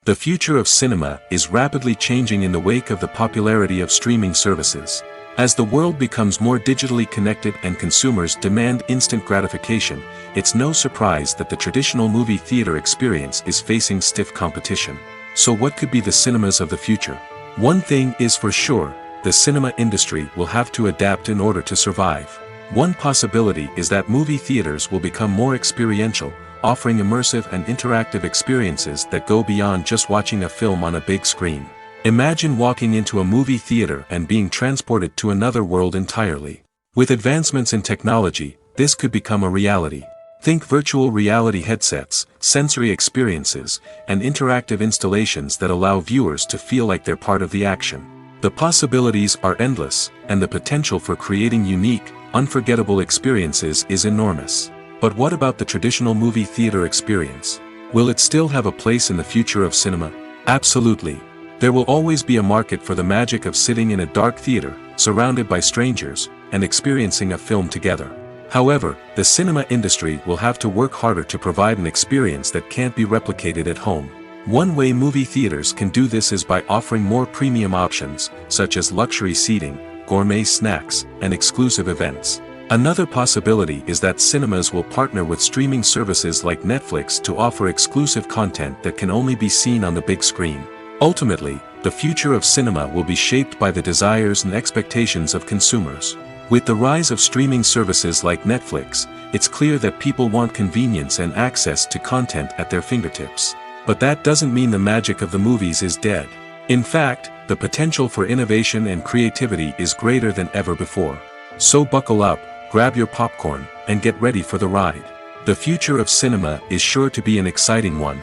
The future of cinema is rapidly changing in the wake of the popularity of streaming services. As the world becomes more digitally connected and consumers demand instant gratification, it's no surprise that the traditional movie theater experience is facing stiff competition. So what could be the cinemas of the future? One thing is for sure, the cinema industry will have to adapt in order to survive. One possibility is that movie theaters will become more experiential, offering immersive and interactive experiences that go beyond just watching a film on a big screen. Imagine walking into a movie theater and being transported to another world entirely. With advancements in technology, this could become a reality. Think virtual reality headsets, sensory experiences, and interactive installations that allow viewers to feel like they're part of the action. The possibilities are endless, and the potential for creating unique, unforgettable experiences is enormous. But what about the traditional movie theater experience? Will it still have a place in the future of cinema? Absolutely. There will always be a market for the magic of sitting in a dark theater, surrounded by strangers, and experiencing a film together. However, the cinema industry will have to work harder to provide an experience that can't be replicated at home. One way movie theaters can do this is by offering more premium options, such as luxury seating, gourmet snacks, and exclusive events. Another possibility is that cinemas will partner with streaming services like Netflix to offer exclusive content that can only be seen on the big screen. Ultimately, the future of cinema will be shaped by the desires and expectations of consumers. With the rise of streaming services like Netflix, it's clear that people want convenience and access to content at their fingertips. But that doesn't mean the magic of the movies is dead. In fact, the potential for innovation and creativity is greater than ever before. So buckle up, grab your popcorn, and get ready for the ride. The future of cinema is sure to be an exciting one.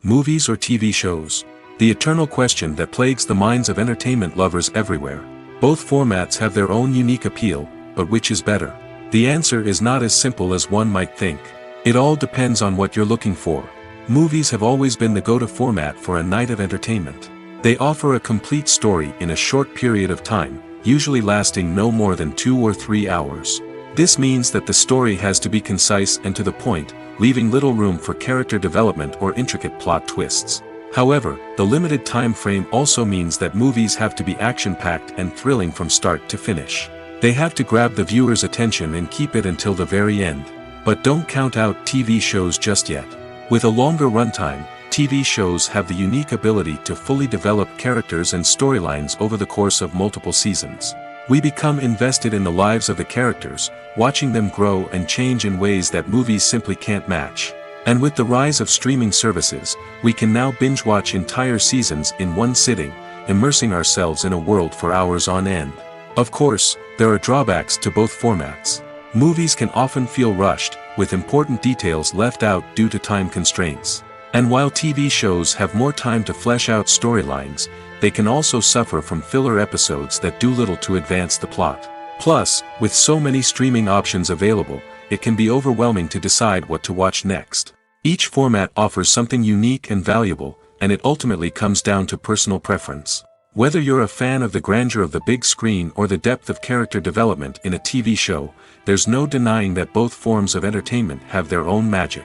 Movies or TV shows? The eternal question that plagues the minds of entertainment lovers everywhere. Both formats have their own unique appeal, but which is better? The answer is not as simple as one might think. It all depends on what you're looking for. Movies have always been the go-to format for a night of entertainment. They offer a complete story in a short period of time, usually lasting no more than 2 or 3 hours. This means that the story has to be concise and to the point, leaving little room for character development or intricate plot twists. However, the limited time frame also means that movies have to be action-packed and thrilling from start to finish. They have to grab the viewer's attention and keep it until the very end. But don't count out TV shows just yet. With a longer runtime, TV shows have the unique ability to fully develop characters and storylines over the course of multiple seasons. We become invested in the lives of the characters, watching them grow and change in ways that movies simply can't match. And with the rise of streaming services, we can now binge-watch entire seasons in one sitting, immersing ourselves in a world for hours on end. Of course, there are drawbacks to both formats. Movies can often feel rushed, with important details left out due to time constraints. And while TV shows have more time to flesh out storylines, they can also suffer from filler episodes that do little to advance the plot. Plus, with so many streaming options available, it can be overwhelming to decide what to watch next. Each format offers something unique and valuable, and it ultimately comes down to personal preference. Whether you're a fan of the grandeur of the big screen or the depth of character development in a TV show, there's no denying that both forms of entertainment have their own magic.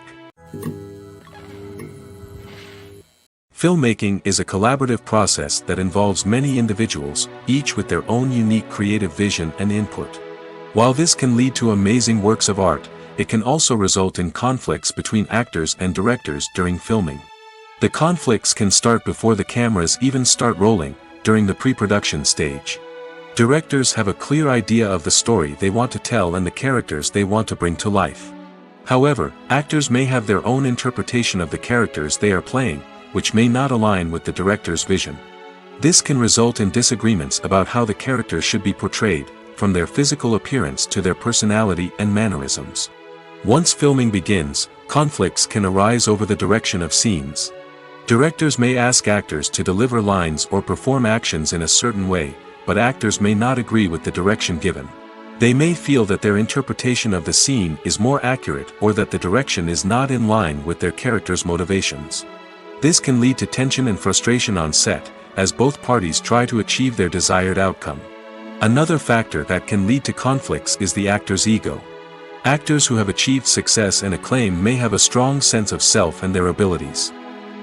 Filmmaking is a collaborative process that involves many individuals, each with their own unique creative vision and input. While this can lead to amazing works of art, it can also result in conflicts between actors and directors during filming. The conflicts can start before the cameras even start rolling, during the pre-production stage. Directors have a clear idea of the story they want to tell and the characters they want to bring to life. However, actors may have their own interpretation of the characters they are playing, which may not align with the director's vision. This can result in disagreements about how the characters should be portrayed, from their physical appearance to their personality and mannerisms. Once filming begins, conflicts can arise over the direction of scenes. Directors may ask actors to deliver lines or perform actions in a certain way, but actors may not agree with the direction given. They may feel that their interpretation of the scene is more accurate or that the direction is not in line with their character's motivations. This can lead to tension and frustration on set, as both parties try to achieve their desired outcome. Another factor that can lead to conflicts is the actor's ego. Actors who have achieved success and acclaim may have a strong sense of self and their abilities.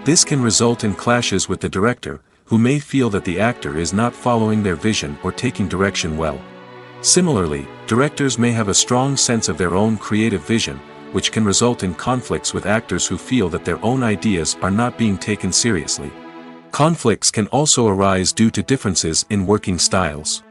This can result in clashes with the director, who may feel that the actor is not following their vision or taking direction well. Similarly, directors may have a strong sense of their own creative vision, which can result in conflicts with actors who feel that their own ideas are not being taken seriously. Conflicts can also arise due to differences in working styles.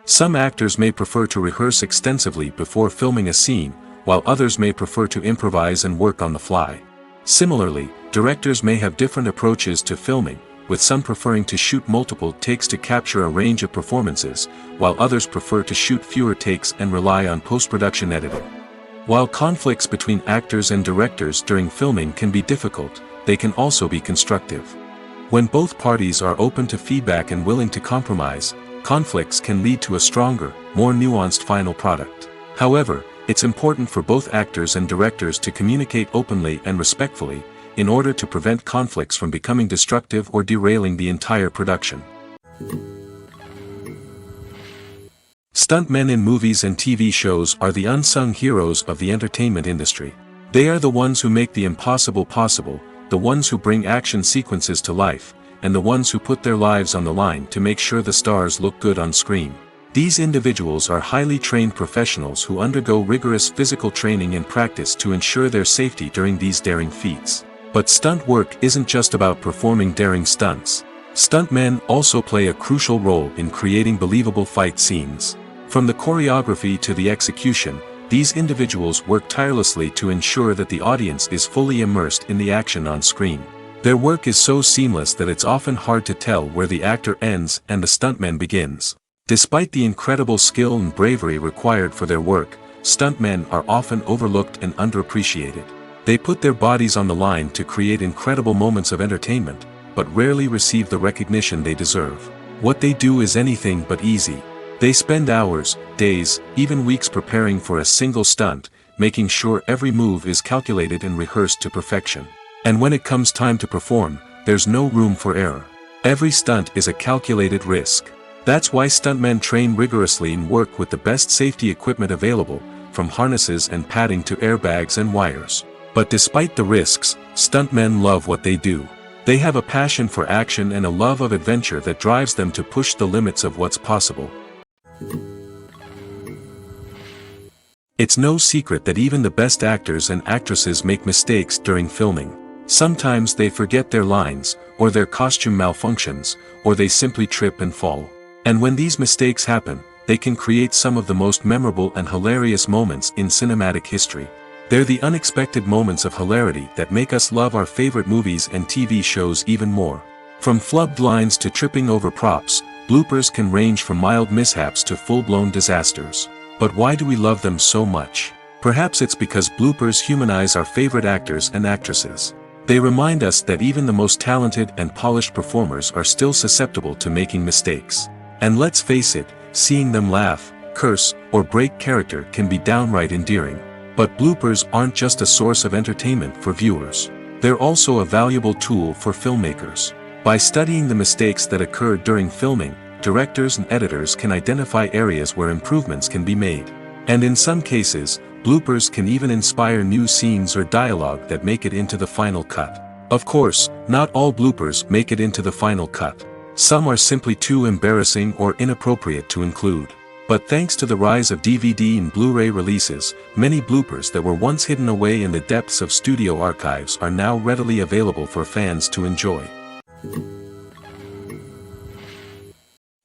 Some actors may prefer to rehearse extensively before filming a scene, while others may prefer to improvise and work on the fly. Similarly, directors may have different approaches to filming, with some preferring to shoot multiple takes to capture a range of performances, while others prefer to shoot fewer takes and rely on post-production editing. While conflicts between actors and directors during filming can be difficult, they can also be constructive. When both parties are open to feedback and willing to compromise, conflicts can lead to a stronger, more nuanced final product. However, it's important for both actors and directors to communicate openly and respectfully, in order to prevent conflicts from becoming destructive or derailing the entire production. Stuntmen in movies and TV shows are the unsung heroes of the entertainment industry. They are the ones who make the impossible possible, the ones who bring action sequences to life, and the ones who put their lives on the line to make sure the stars look good on screen. These individuals are highly trained professionals who undergo rigorous physical training and practice to ensure their safety during these daring feats. But stunt work isn't just about performing daring stunts. Stuntmen also play a crucial role in creating believable fight scenes. From the choreography to the execution, these individuals work tirelessly to ensure that the audience is fully immersed in the action on screen. Their work is so seamless that it's often hard to tell where the actor ends and the stuntman begins. Despite the incredible skill and bravery required for their work, stuntmen are often overlooked and underappreciated. They put their bodies on the line to create incredible moments of entertainment, but rarely receive the recognition they deserve. What they do is anything but easy. They spend hours, days, even weeks preparing for a single stunt, making sure every move is calculated and rehearsed to perfection. And when it comes time to perform, there's no room for error. Every stunt is a calculated risk. That's why stuntmen train rigorously and work with the best safety equipment available, from harnesses and padding to airbags and wires. But despite the risks, stuntmen love what they do. They have a passion for action and a love of adventure that drives them to push the limits of what's possible. It's no secret that even the best actors and actresses make mistakes during filming. Sometimes they forget their lines, or their costume malfunctions, or they simply trip and fall. And when these mistakes happen, they can create some of the most memorable and hilarious moments in cinematic history. They're the unexpected moments of hilarity that make us love our favorite movies and TV shows even more. From flubbed lines to tripping over props, bloopers can range from mild mishaps to full-blown disasters. But why do we love them so much? Perhaps it's because bloopers humanize our favorite actors and actresses. They remind us that even the most talented and polished performers are still susceptible to making mistakes. And let's face it, seeing them laugh, curse, or break character can be downright endearing. But bloopers aren't just a source of entertainment for viewers. They're also a valuable tool for filmmakers. By studying the mistakes that occurred during filming, directors and editors can identify areas where improvements can be made. And in some cases, bloopers can even inspire new scenes or dialogue that make it into the final cut. Of course, not all bloopers make it into the final cut. Some are simply too embarrassing or inappropriate to include. But thanks to the rise of DVD and Blu-ray releases, many bloopers that were once hidden away in the depths of studio archives are now readily available for fans to enjoy.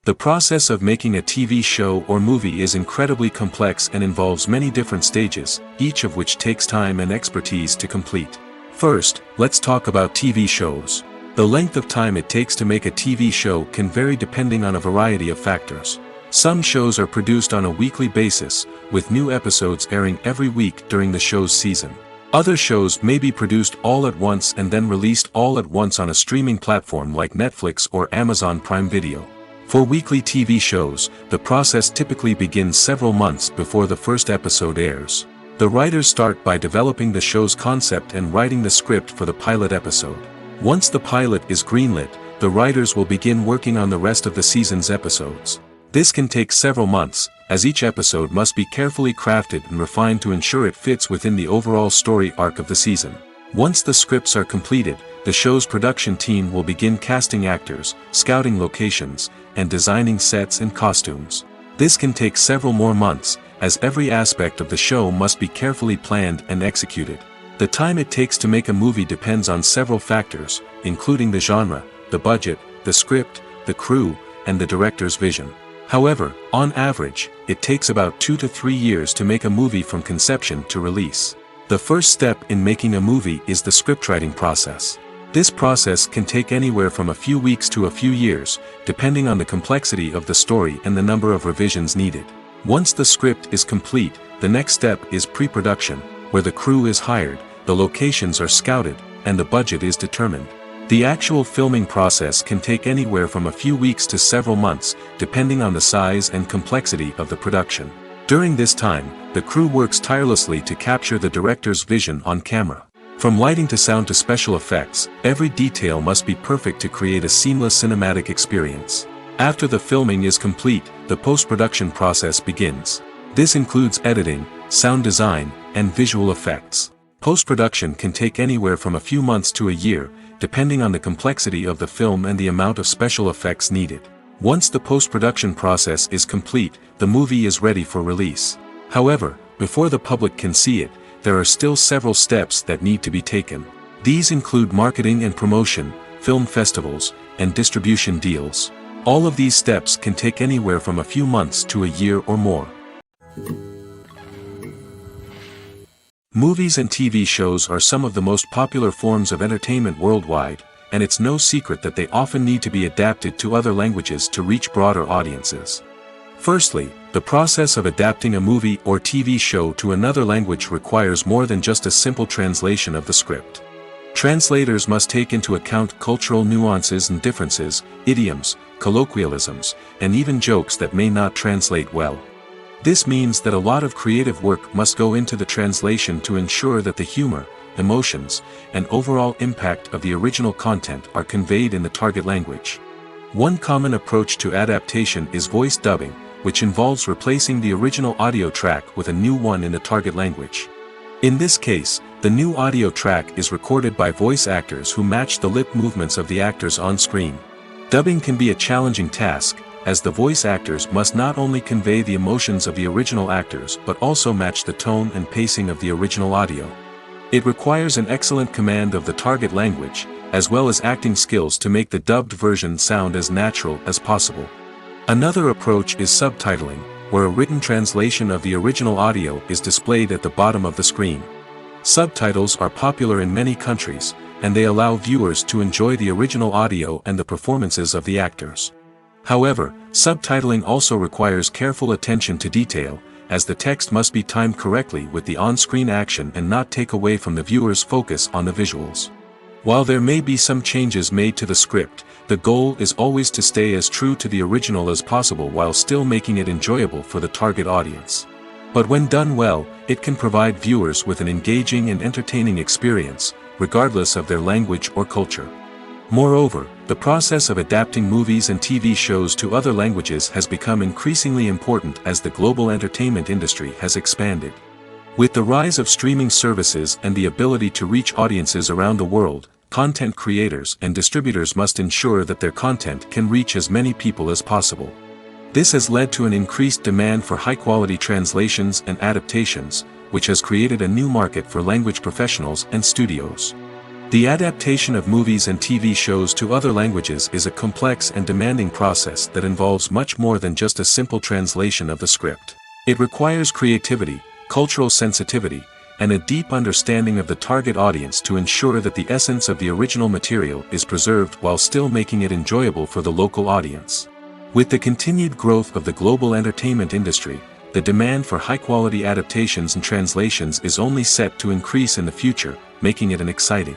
The process of making a TV show or movie is incredibly complex and involves many different stages, each of which takes time and expertise to complete. First, let's talk about TV shows. The length of time it takes to make a TV show can vary depending on a variety of factors. Some shows are produced on a weekly basis, with new episodes airing every week during the show's season. Other shows may be produced all at once and then released all at once on a streaming platform like Netflix or Amazon Prime Video. For weekly TV shows, the process typically begins several months before the first episode airs. The writers start by developing the show's concept and writing the script for the pilot episode. Once the pilot is greenlit, the writers will begin working on the rest of the season's episodes. This can take several months, as each episode must be carefully crafted and refined to ensure it fits within the overall story arc of the season. Once the scripts are completed, the show's production team will begin casting actors, scouting locations, and designing sets and costumes. This can take several more months, as every aspect of the show must be carefully planned and executed. The time it takes to make a movie depends on several factors, including the genre, the budget, the script, the crew, and the director's vision. However, on average, it takes about 2 to 3 years to make a movie from conception to release. The first step in making a movie is the scriptwriting process. This process can take anywhere from a few weeks to a few years, depending on the complexity of the story and the number of revisions needed. Once the script is complete, the next step is pre-production, where the crew is hired, the locations are scouted, and the budget is determined. The actual filming process can take anywhere from a few weeks to several months, depending on the size and complexity of the production. During this time, the crew works tirelessly to capture the director's vision on camera. From lighting to sound to special effects, every detail must be perfect to create a seamless cinematic experience. After the filming is complete, the post-production process begins. This includes editing, sound design, and visual effects. Post-production can take anywhere from a few months to a year, depending on the complexity of the film and the amount of special effects needed. Once the post-production process is complete, the movie is ready for release. However, before the public can see it, there are still several steps that need to be taken. These include marketing and promotion, film festivals, and distribution deals. All of these steps can take anywhere from a few months to a year or more. Movies and TV shows are some of the most popular forms of entertainment worldwide, and it's no secret that they often need to be adapted to other languages to reach broader audiences. Firstly, the process of adapting a movie or TV show to another language requires more than just a simple translation of the script. Translators must take into account cultural nuances and differences, idioms, colloquialisms, and even jokes that may not translate well. This means that a lot of creative work must go into the translation to ensure that the humor, emotions, and overall impact of the original content are conveyed in the target language. One common approach to adaptation is voice dubbing, which involves replacing the original audio track with a new one in the target language. In this case, the new audio track is recorded by voice actors who match the lip movements of the actors on screen. Dubbing can be a challenging task, as the voice actors must not only convey the emotions of the original actors but also match the tone and pacing of the original audio. It requires an excellent command of the target language, as well as acting skills to make the dubbed version sound as natural as possible. Another approach is subtitling, where a written translation of the original audio is displayed at the bottom of the screen. Subtitles are popular in many countries, and they allow viewers to enjoy the original audio and the performances of the actors. However, subtitling also requires careful attention to detail, as the text must be timed correctly with the on-screen action and not take away from the viewer's focus on the visuals. While there may be some changes made to the script, the goal is always to stay as true to the original as possible while still making it enjoyable for the target audience. But when done well, it can provide viewers with an engaging and entertaining experience, regardless of their language or culture. Moreover, the process of adapting movies and TV shows to other languages has become increasingly important as the global entertainment industry has expanded. With the rise of streaming services and the ability to reach audiences around the world, content creators and distributors must ensure that their content can reach as many people as possible. This has led to an increased demand for high-quality translations and adaptations, which has created a new market for language professionals and studios. The adaptation of movies and TV shows to other languages is a complex and demanding process that involves much more than just a simple translation of the script. It requires creativity, cultural sensitivity, and a deep understanding of the target audience to ensure that the essence of the original material is preserved while still making it enjoyable for the local audience. With the continued growth of the global entertainment industry, the demand for high-quality adaptations and translations is only set to increase in the future, making it an exciting.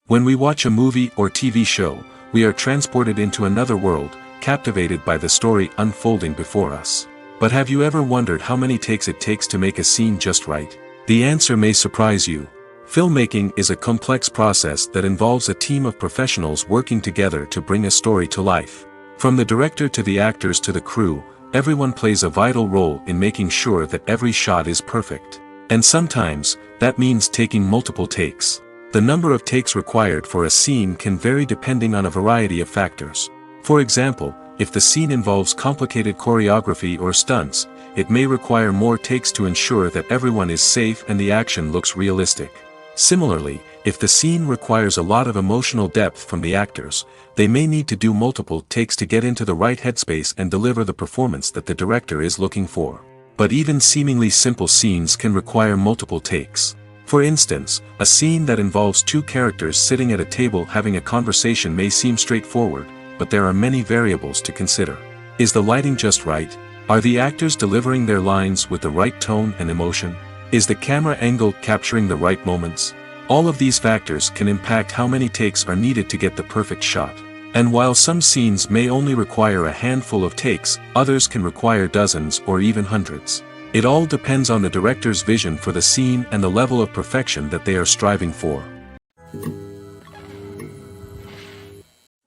When we watch a movie or TV show, we are transported into another world, captivated by the story unfolding before us. But have you ever wondered how many takes it takes to make a scene just right? The answer may surprise you. Filmmaking is a complex process that involves a team of professionals working together to bring a story to life. From the director to the actors to the crew, everyone plays a vital role in making sure that every shot is perfect. And sometimes, that means taking multiple takes. The number of takes required for a scene can vary depending on a variety of factors. For example, if the scene involves complicated choreography or stunts, it may require more takes to ensure that everyone is safe and the action looks realistic. Similarly, if the scene requires a lot of emotional depth from the actors, they may need to do multiple takes to get into the right headspace and deliver the performance that the director is looking for. But even seemingly simple scenes can require multiple takes. For instance, a scene that involves two characters sitting at a table having a conversation may seem straightforward, but there are many variables to consider. Is the lighting just right? Are the actors delivering their lines with the right tone and emotion? Is the camera angle capturing the right moments? All of these factors can impact how many takes are needed to get the perfect shot. And while some scenes may only require a handful of takes, others can require dozens or even hundreds. It all depends on the director's vision for the scene and the level of perfection that they are striving for.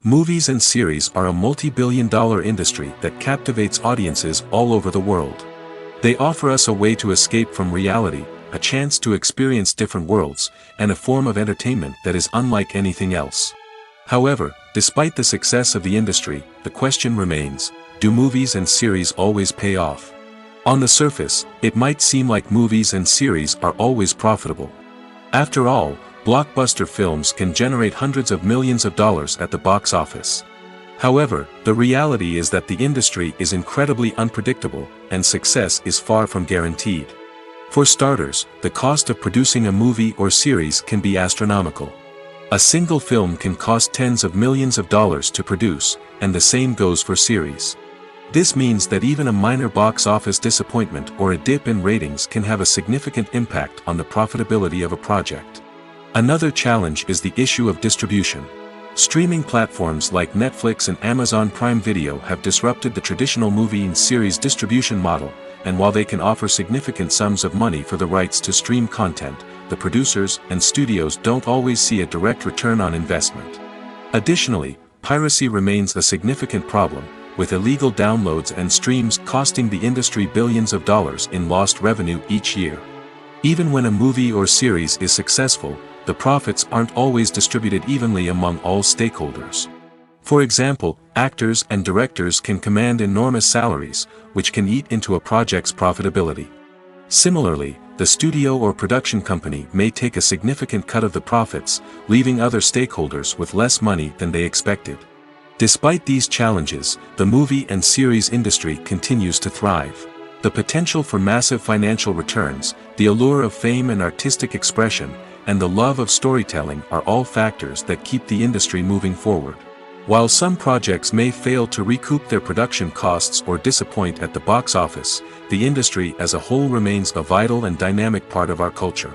Movies and series are a multi-billion-dollar industry that captivates audiences all over the world. They offer us a way to escape from reality, a chance to experience different worlds, and a form of entertainment that is unlike anything else. However, despite the success of the industry, the question remains, do movies and series always pay off? On the surface, it might seem like movies and series are always profitable. After all, blockbuster films can generate hundreds of millions of dollars at the box office. However, the reality is that the industry is incredibly unpredictable, and success is far from guaranteed. For starters, the cost of producing a movie or series can be astronomical. A single film can cost tens of millions of dollars to produce, and the same goes for series. This means that even a minor box office disappointment or a dip in ratings can have a significant impact on the profitability of a project. Another challenge is the issue of distribution. Streaming platforms like Netflix and Amazon Prime Video have disrupted the traditional movie and series distribution model, and while they can offer significant sums of money for the rights to stream content, the producers and studios don't always see a direct return on investment. Additionally, piracy remains a significant problem, with illegal downloads and streams costing the industry billions of dollars in lost revenue each year. Even when a movie or series is successful, the profits aren't always distributed evenly among all stakeholders. For example, actors and directors can command enormous salaries, which can eat into a project's profitability. Similarly, the studio or production company may take a significant cut of the profits, leaving other stakeholders with less money than they expected. Despite these challenges, the movie and series industry continues to thrive. The potential for massive financial returns, the allure of fame and artistic expression, and the love of storytelling are all factors that keep the industry moving forward. While some projects may fail to recoup their production costs or disappoint at the box office, the industry as a whole remains a vital and dynamic part of our culture.